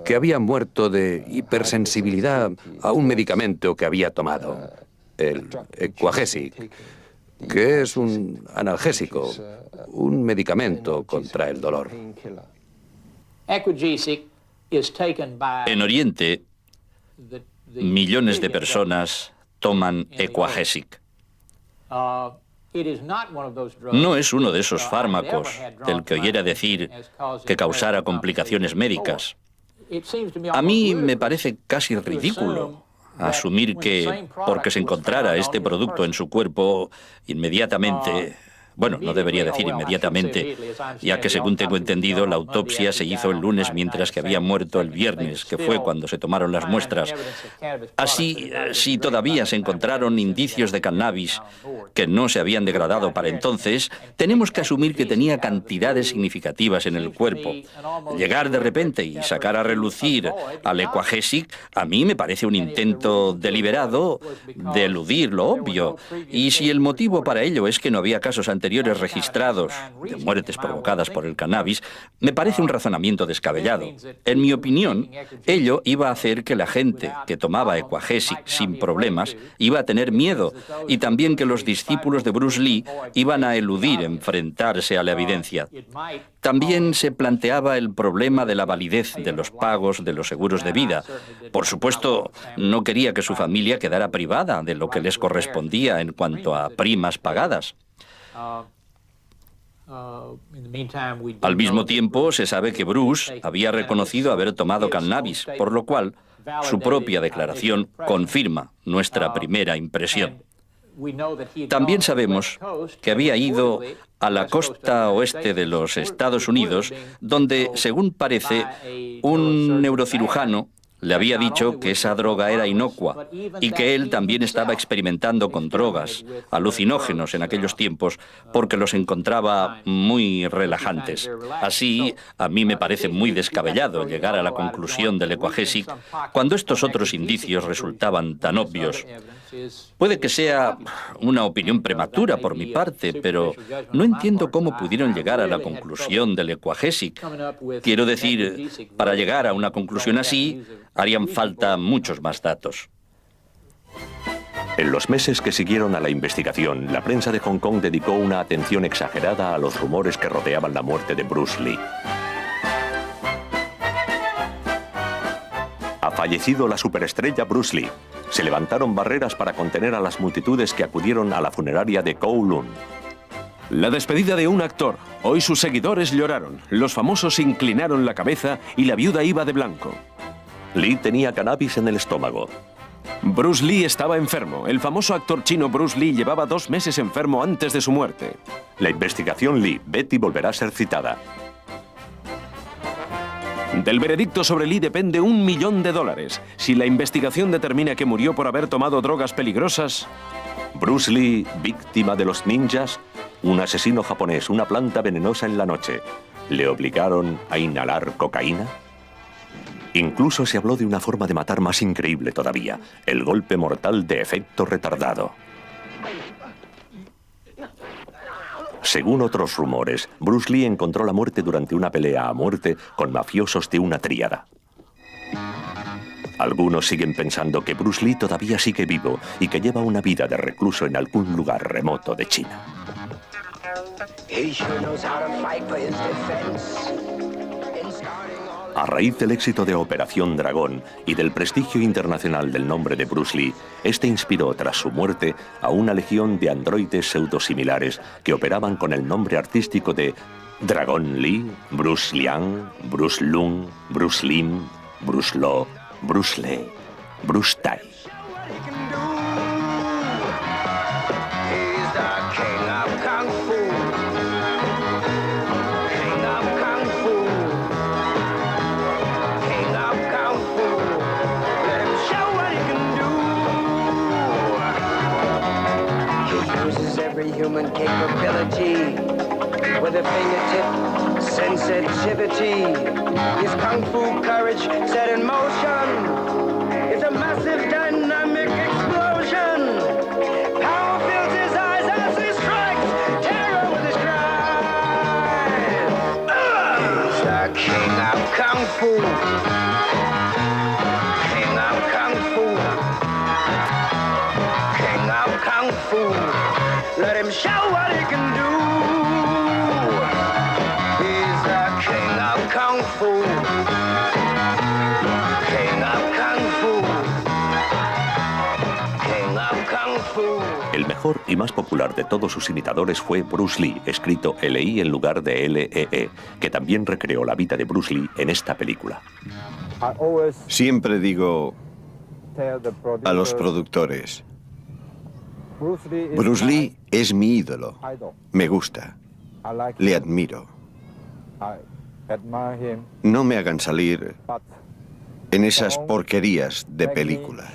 que había muerto de hipersensibilidad a un medicamento que había tomado, el Equagesic, que es un analgésico, un medicamento contra el dolor. En Oriente, millones de personas toman Equagesic. No es uno de esos fármacos del que oyera decir que causara complicaciones médicas. A mí me parece casi ridículo asumir que porque se encontrara este producto en su cuerpo, inmediatamente... Bueno, no debería decir inmediatamente, ya que según tengo entendido, la autopsia se hizo el lunes mientras que había muerto el viernes, que fue cuando se tomaron las muestras. Así, si todavía se encontraron indicios de cannabis que no se habían degradado para entonces, tenemos que asumir que tenía cantidades significativas en el cuerpo. Llegar de repente y sacar a relucir al Equagesic, a mí me parece un intento deliberado de eludir lo obvio. Y si el motivo para ello es que no había casos anteriores registrados de muertes provocadas por el cannabis, me parece un razonamiento descabellado. En mi opinión, ello iba a hacer que la gente que tomaba Equagesic sin problemas iba a tener miedo, y también que los discípulos de Bruce Lee iban a eludir enfrentarse a la evidencia. También se planteaba el problema de la validez de los pagos de los seguros de vida. Por supuesto, no quería que su familia quedara privada de lo que les correspondía en cuanto a primas pagadas. Al mismo tiempo, se sabe que Bruce había reconocido haber tomado cannabis, por lo cual su propia declaración confirma nuestra primera impresión. También sabemos que había ido a la costa oeste de los Estados Unidos, donde, según parece, un neurocirujano le había dicho que esa droga era inocua y que él también estaba experimentando con drogas, alucinógenos en aquellos tiempos, porque los encontraba muy relajantes. Así, a mí me parece muy descabellado llegar a la conclusión del Equagesic cuando estos otros indicios resultaban tan obvios. Puede que sea una opinión prematura por mi parte, pero no entiendo cómo pudieron llegar a la conclusión del Equagesic. Quiero decir, para llegar a una conclusión así, harían falta muchos más datos. En los meses que siguieron a la investigación, la prensa de Hong Kong dedicó una atención exagerada a los rumores que rodeaban la muerte de Bruce Lee. Ha fallecido la superestrella Bruce Lee. Se levantaron barreras para contener a las multitudes que acudieron a la funeraria de Kowloon. La despedida de un actor. Hoy sus seguidores lloraron. Los famosos inclinaron la cabeza y la viuda iba de blanco. Lee tenía cannabis en el estómago. Bruce Lee estaba enfermo. El famoso actor chino Bruce Lee llevaba 2 meses enfermo antes de su muerte. La investigación Lee, Betty volverá a ser citada. Del veredicto sobre Lee depende $1 millón. Si la investigación determina que murió por haber tomado drogas peligrosas... Bruce Lee, víctima de los ninjas, un asesino japonés, una planta venenosa en la noche. ¿Le obligaron a inhalar cocaína? Incluso se habló de una forma de matar más increíble todavía, el golpe mortal de efecto retardado. Según otros rumores, Bruce Lee encontró la muerte durante una pelea a muerte con mafiosos de una tríada. Algunos siguen pensando que Bruce Lee todavía sigue vivo y que lleva una vida de recluso en algún lugar remoto de China. A raíz del éxito de Operación Dragón y del prestigio internacional del nombre de Bruce Lee, este inspiró tras su muerte a una legión de androides pseudosimilares que operaban con el nombre artístico de Dragon Lee, Bruce Liang, Bruce Lung, Bruce Lim, Bruce Lo, Bruce Lee, Bruce Tai. Human capability with a fingertip sensitivity. His kung fu courage set in motion. It's a massive dynamic explosion. Power fills his eyes as he strikes terror with his cries. He's the king of kung fu. King of kung fu. King of kung fu. Let him show what he can do. He's the king of kung fu. King of kung fu. King of kung fu. El mejor y más popular de todos sus imitadores fue Bruce Lee, escrito L.I. en lugar de L.E.E., que también recreó la vida de Bruce Lee en esta película. Siempre digo a los productores: Bruce Lee es mi ídolo. Me gusta. Le admiro. No me hagan salir en esas porquerías de películas.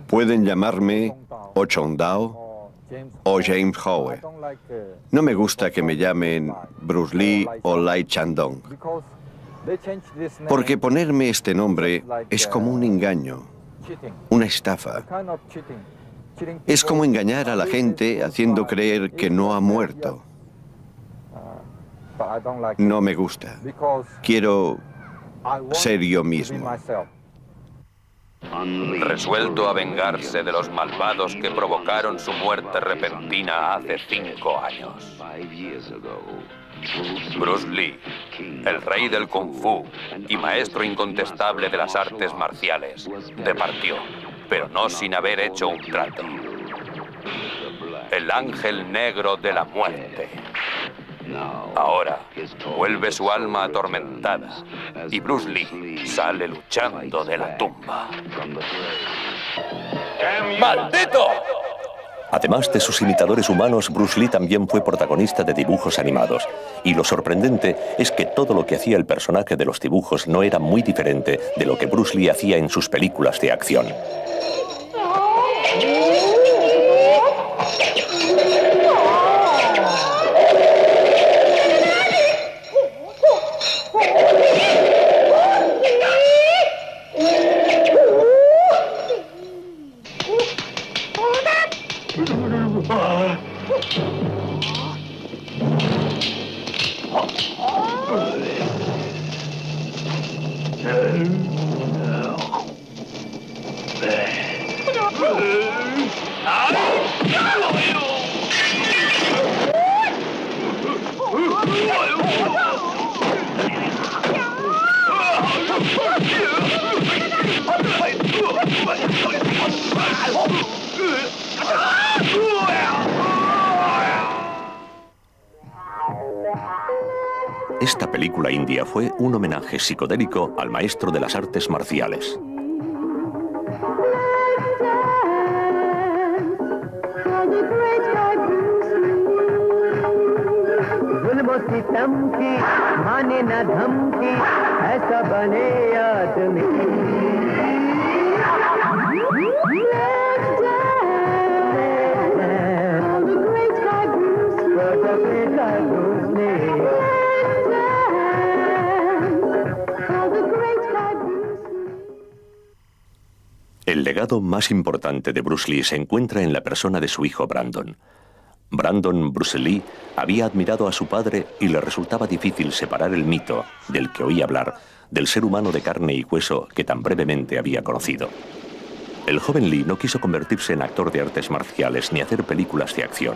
Pueden llamarme O Chong Dao o James Howe. No me gusta que me llamen Bruce Lee o Lai Chandong, porque ponerme este nombre es como un engaño, una estafa. Es como engañar a la gente haciendo creer que no ha muerto. No me gusta. Quiero ser yo mismo. Resuelto a vengarse de los malvados que provocaron su muerte repentina hace 5 años. Bruce Lee, el rey del Kung Fu y maestro incontestable de las artes marciales, departió, pero no sin haber hecho un trato. El ángel negro de la muerte. Ahora vuelve su alma atormentada y Bruce Lee sale luchando de la tumba. ¡Maldito! Además de sus imitadores humanos, Bruce Lee también fue protagonista de dibujos animados. Y lo sorprendente es que todo lo que hacía el personaje de los dibujos no era muy diferente de lo que Bruce Lee hacía en sus películas de acción. Esta película india fue un homenaje psicodélico al maestro de las artes marciales. El legado más importante de Bruce Lee se encuentra en la persona de su hijo Brandon. Brandon Bruce Lee había admirado a su padre y le resultaba difícil separar el mito, del que oía hablar, del ser humano de carne y hueso que tan brevemente había conocido. El joven Lee no quiso convertirse en actor de artes marciales ni hacer películas de acción.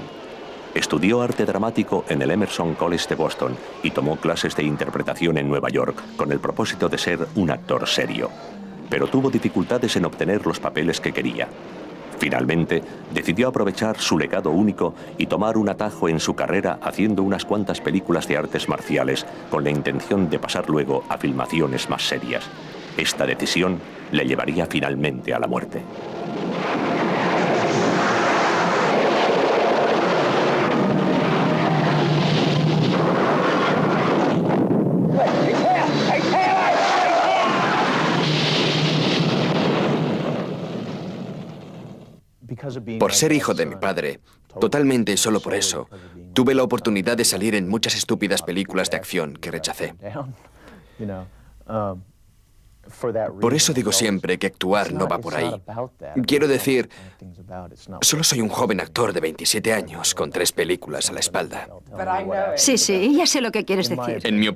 Estudió arte dramático en el Emerson College de Boston y tomó clases de interpretación en Nueva York con el propósito de ser un actor serio. Pero tuvo dificultades en obtener los papeles que quería. Finalmente, decidió aprovechar su legado único y tomar un atajo en su carrera haciendo unas cuantas películas de artes marciales con la intención de pasar luego a filmaciones más serias. Esta decisión le llevaría finalmente a la muerte. Por ser hijo de mi padre, totalmente solo por eso, tuve la oportunidad de salir en muchas estúpidas películas de acción que rechacé. Por eso digo siempre que actuar no va por ahí. Quiero decir, solo soy un joven actor de 27 años con 3 películas a la espalda. Sí, sí, ya sé lo que quieres decir. En mi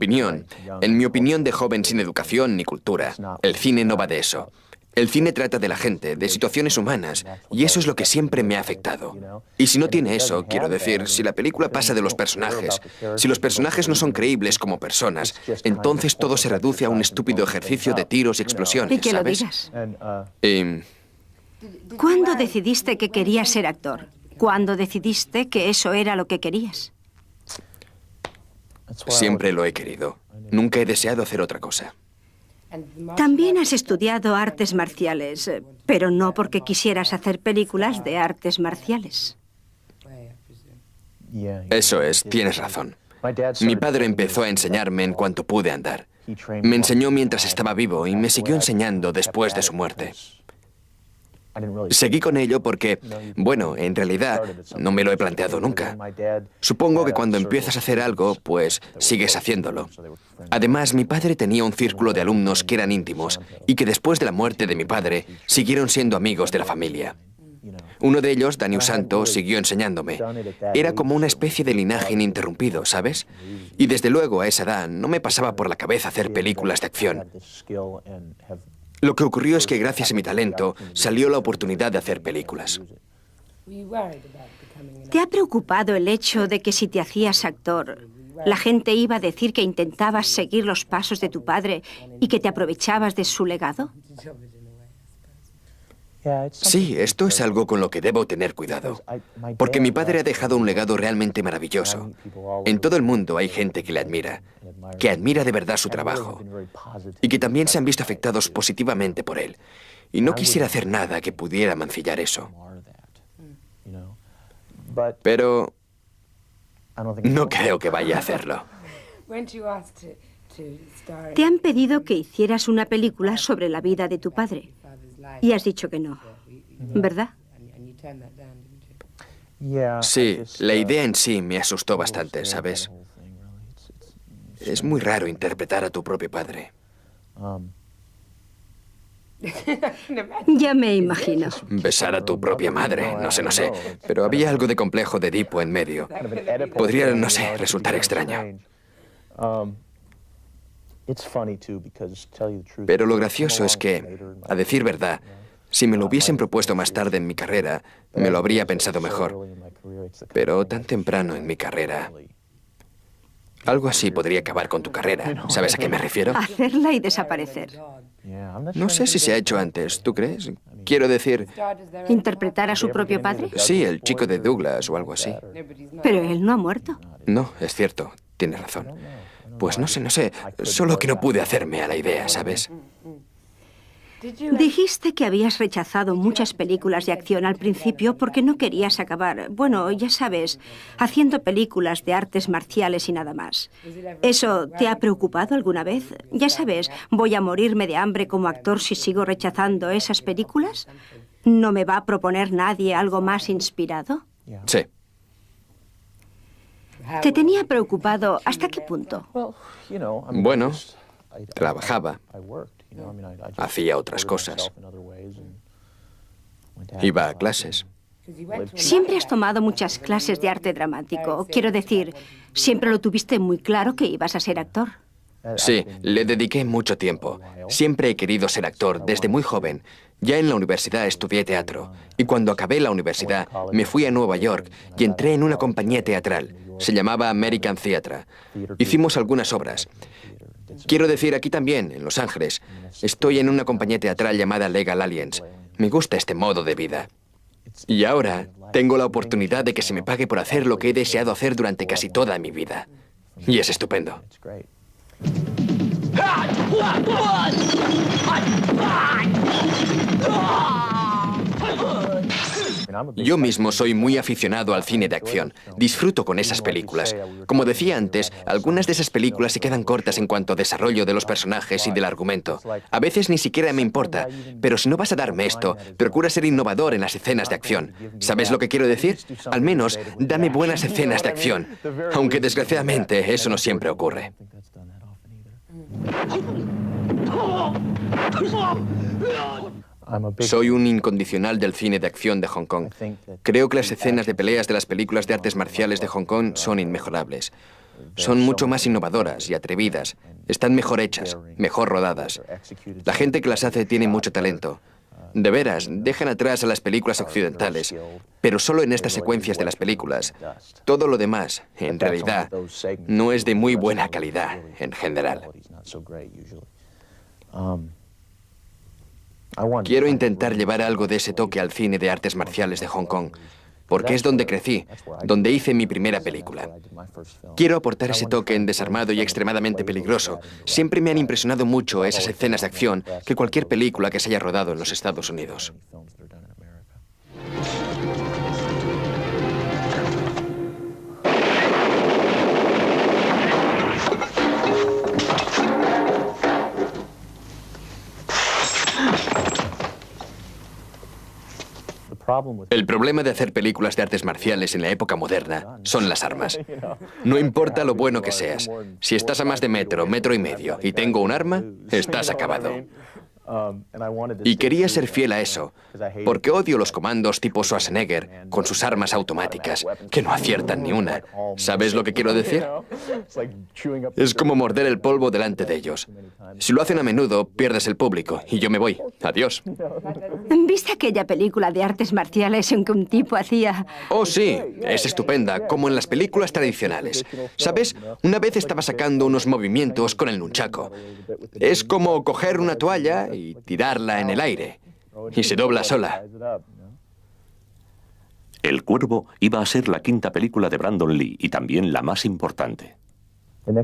opinión de joven sin educación ni cultura, el cine no va de eso. El cine trata de la gente, de situaciones humanas, y eso es lo que siempre me ha afectado. Y si no tiene eso, quiero decir, si la película pasa de los personajes, si los personajes no son creíbles como personas, entonces todo se reduce a un estúpido ejercicio de tiros y explosiones, Y que lo ¿sabes? digas. ¿Cuándo decidiste que querías ser actor? ¿Cuándo decidiste que eso era lo que querías? Siempre lo he querido. Nunca he deseado hacer otra cosa. También has estudiado artes marciales, pero no porque quisieras hacer películas de artes marciales. Eso es, tienes razón. Mi padre empezó a enseñarme en cuanto pude andar. Me enseñó mientras estaba vivo y me siguió enseñando después de su muerte. Seguí con ello porque, bueno, en realidad no me lo he planteado nunca. Supongo que cuando empiezas a hacer algo, pues sigues haciéndolo. Además, mi padre tenía un círculo de alumnos que eran íntimos y que después de la muerte de mi padre siguieron siendo amigos de la familia. Uno de ellos, Daniel Santo, siguió enseñándome. Era como una especie de linaje ininterrumpido, ¿sabes? Y desde luego, a esa edad, no me pasaba por la cabeza hacer películas de acción. Lo que ocurrió es que gracias a mi talento salió la oportunidad de hacer películas. ¿Te ha preocupado el hecho de que si te hacías actor, la gente iba a decir que intentabas seguir los pasos de tu padre y que te aprovechabas de su legado? Sí, esto es algo con lo que debo tener cuidado, porque mi padre ha dejado un legado realmente maravilloso. En todo el mundo hay gente que le admira, que admira de verdad su trabajo, y que también se han visto afectados positivamente por él. Y no quisiera hacer nada que pudiera mancillar eso. Pero no creo que vaya a hacerlo. Te han pedido que hicieras una película sobre la vida de tu padre. Y has dicho que no, ¿verdad? Sí, la idea en sí me asustó bastante, ¿sabes? Es muy raro interpretar a tu propio padre. Ya me imagino. Besar a tu propia madre, no sé. Pero había algo de complejo de Edipo en medio. Podría, no sé, resultar extraño. Pero lo gracioso es que, a decir verdad, si me lo hubiesen propuesto más tarde en mi carrera, me lo habría pensado mejor. Pero tan temprano en mi carrera... Algo así podría acabar con tu carrera. ¿Sabes a qué me refiero? Hacerla y desaparecer. No sé si se ha hecho antes, ¿tú crees? Quiero decir... ¿Interpretar a su propio padre? Sí, el chico de Douglas o algo así. Pero él no ha muerto. No, es cierto, tienes razón. Pues no sé, solo que no pude hacerme a la idea, ¿sabes? Dijiste que habías rechazado muchas películas de acción al principio porque no querías acabar, bueno, ya sabes, haciendo películas de artes marciales y nada más. ¿Eso te ha preocupado alguna vez? Ya sabes, ¿voy a morirme de hambre como actor si sigo rechazando esas películas? ¿No me va a proponer nadie algo más inspirado? Sí. ¿Te tenía preocupado hasta qué punto? Bueno, trabajaba, hacía otras cosas, iba a clases. Siempre has tomado muchas clases de arte dramático. Quiero decir, siempre lo tuviste muy claro que ibas a ser actor. Sí, le dediqué mucho tiempo. Siempre he querido ser actor desde muy joven. Ya en la universidad estudié teatro. Y cuando acabé la universidad, me fui a Nueva York y entré en una compañía teatral. Se llamaba American Theatre. Hicimos algunas obras. Quiero decir, aquí también, en Los Ángeles, estoy en una compañía teatral llamada Legal Aliens. Me gusta este modo de vida. Y ahora tengo la oportunidad de que se me pague por hacer lo que he deseado hacer durante casi toda mi vida. Y es estupendo. Yo mismo soy muy aficionado al cine de acción. Disfruto con esas películas. Como decía antes, algunas de esas películas se quedan cortas en cuanto a desarrollo de los personajes y del argumento. A veces ni siquiera me importa, pero si no vas a darme esto, procura ser innovador en las escenas de acción. ¿Sabes lo que quiero decir? Al menos, dame buenas escenas de acción. Aunque desgraciadamente eso no siempre ocurre. Soy un incondicional del cine de acción de Hong Kong. Creo que las escenas de peleas de las películas de artes marciales de Hong Kong son inmejorables. Son mucho más innovadoras y atrevidas. Están mejor hechas, mejor rodadas. La gente que las hace tiene mucho talento. De veras, dejan atrás a las películas occidentales, pero solo en estas secuencias de las películas. Todo lo demás, en realidad, no es de muy buena calidad en general. Quiero intentar llevar algo de ese toque al cine de artes marciales de Hong Kong, porque es donde crecí, donde hice mi primera película. Quiero aportar ese toque en Desarmado y Extremadamente Peligroso. Siempre me han impresionado mucho esas escenas de acción que cualquier película que se haya rodado en los Estados Unidos. El problema de hacer películas de artes marciales en la época moderna son las armas. No importa lo bueno que seas. Si estás a más de metro, metro y medio y tengo un arma, estás acabado. Y quería ser fiel a eso, porque odio los comandos tipo Schwarzenegger con sus armas automáticas, que no aciertan ni una. ¿Sabes lo que quiero decir? Es como morder el polvo delante de ellos. Si lo hacen a menudo, pierdes el público y yo me voy. Adiós. ¿Viste aquella película de artes marciales en que un tipo hacía...? Oh, sí, es estupenda, como en las películas tradicionales. ¿Sabes? Una vez estaba sacando unos movimientos con el nunchaku. Es como coger una toalla y tirarla en el aire. Y se dobla sola. El Cuervo iba a ser la quinta película de Brandon Lee y también la más importante.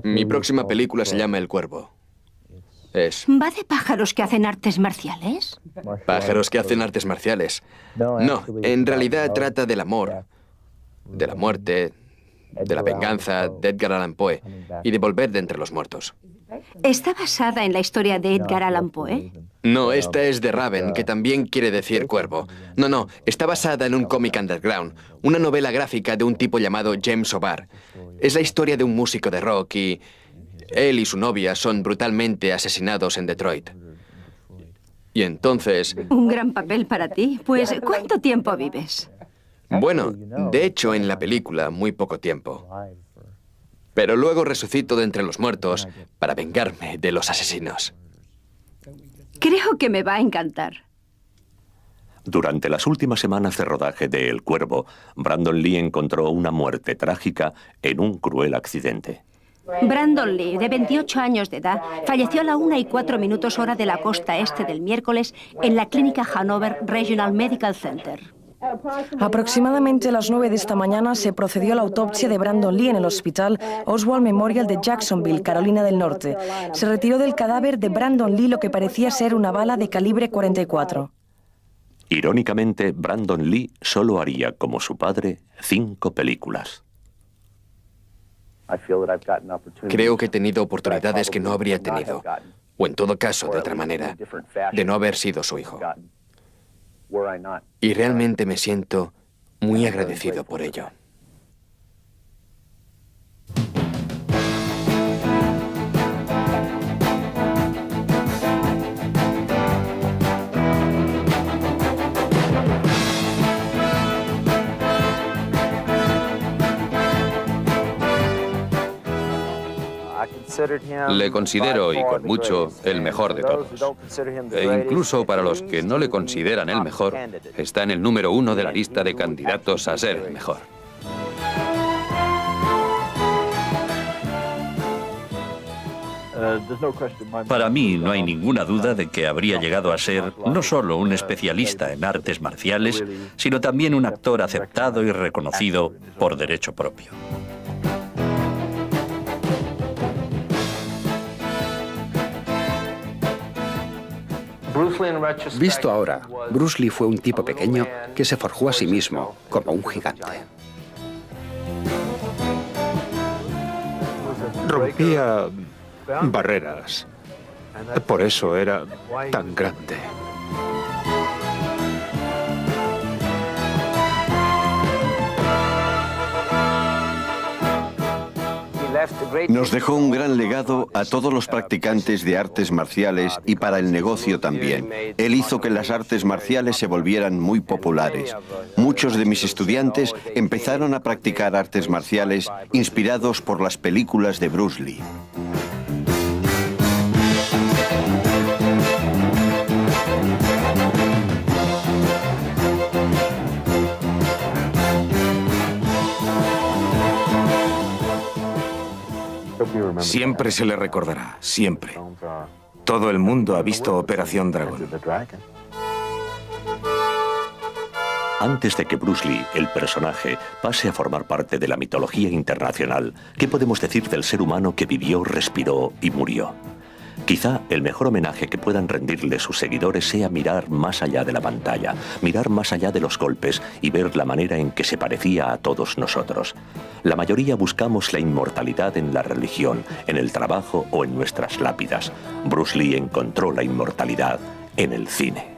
Mi próxima película se llama El Cuervo. ¿Va de pájaros que hacen artes marciales? ¿Pájaros que hacen artes marciales? No, en realidad trata del amor, de la muerte, de la venganza de Edgar Allan Poe y de volver de entre los muertos. ¿Está basada en la historia de Edgar Allan Poe? No, esta es de Raven, que también quiere decir cuervo. No, está basada en un cómic underground, una novela gráfica de un tipo llamado James O'Barr. Es la historia de un músico de rock y él y su novia son brutalmente asesinados en Detroit. Y entonces... Un gran papel para ti. Pues, ¿cuánto tiempo vives? Bueno, de hecho, en la película, muy poco tiempo. Pero luego resucito de entre los muertos para vengarme de los asesinos. Creo que me va a encantar. Durante las últimas semanas de rodaje de El Cuervo, Brandon Lee encontró una muerte trágica en un cruel accidente. Brandon Lee, de 28 años de edad, falleció a la 1:04 hora de la costa este del miércoles en la clínica Hanover Regional Medical Center. Aproximadamente a las 9 de esta mañana se procedió a la autopsia de Brandon Lee en el hospital Oswald Memorial de Jacksonville, Carolina del Norte. Se retiró del cadáver de Brandon Lee lo que parecía ser una bala de calibre 44. Irónicamente, Brandon Lee solo haría, como su padre, 5 películas. Creo que he tenido oportunidades que no habría tenido, o en todo caso, de otra manera, de no haber sido su hijo. Y realmente me siento muy agradecido por ello. Le considero, y con mucho, el mejor de todos. E incluso para los que no le consideran el mejor, está en el número 1 de la lista de candidatos a ser el mejor. Para mí no hay ninguna duda de que habría llegado a ser no solo un especialista en artes marciales, sino también un actor aceptado y reconocido por derecho propio. Visto ahora, Bruce Lee fue un tipo pequeño que se forjó a sí mismo como un gigante. Rompía barreras. Por eso era tan grande. Nos dejó un gran legado a todos los practicantes de artes marciales y para el negocio también. Él hizo que las artes marciales se volvieran muy populares. Muchos de mis estudiantes empezaron a practicar artes marciales inspirados por las películas de Bruce Lee. Siempre se le recordará, siempre. Todo el mundo ha visto Operación Dragón. Antes de que Bruce Lee, el personaje, pase a formar parte de la mitología internacional, ¿qué podemos decir del ser humano que vivió, respiró y murió? Quizá el mejor homenaje que puedan rendirle sus seguidores sea mirar más allá de la pantalla, mirar más allá de los golpes y ver la manera en que se parecía a todos nosotros. La mayoría buscamos la inmortalidad en la religión, en el trabajo o en nuestras lápidas. Bruce Lee encontró la inmortalidad en el cine.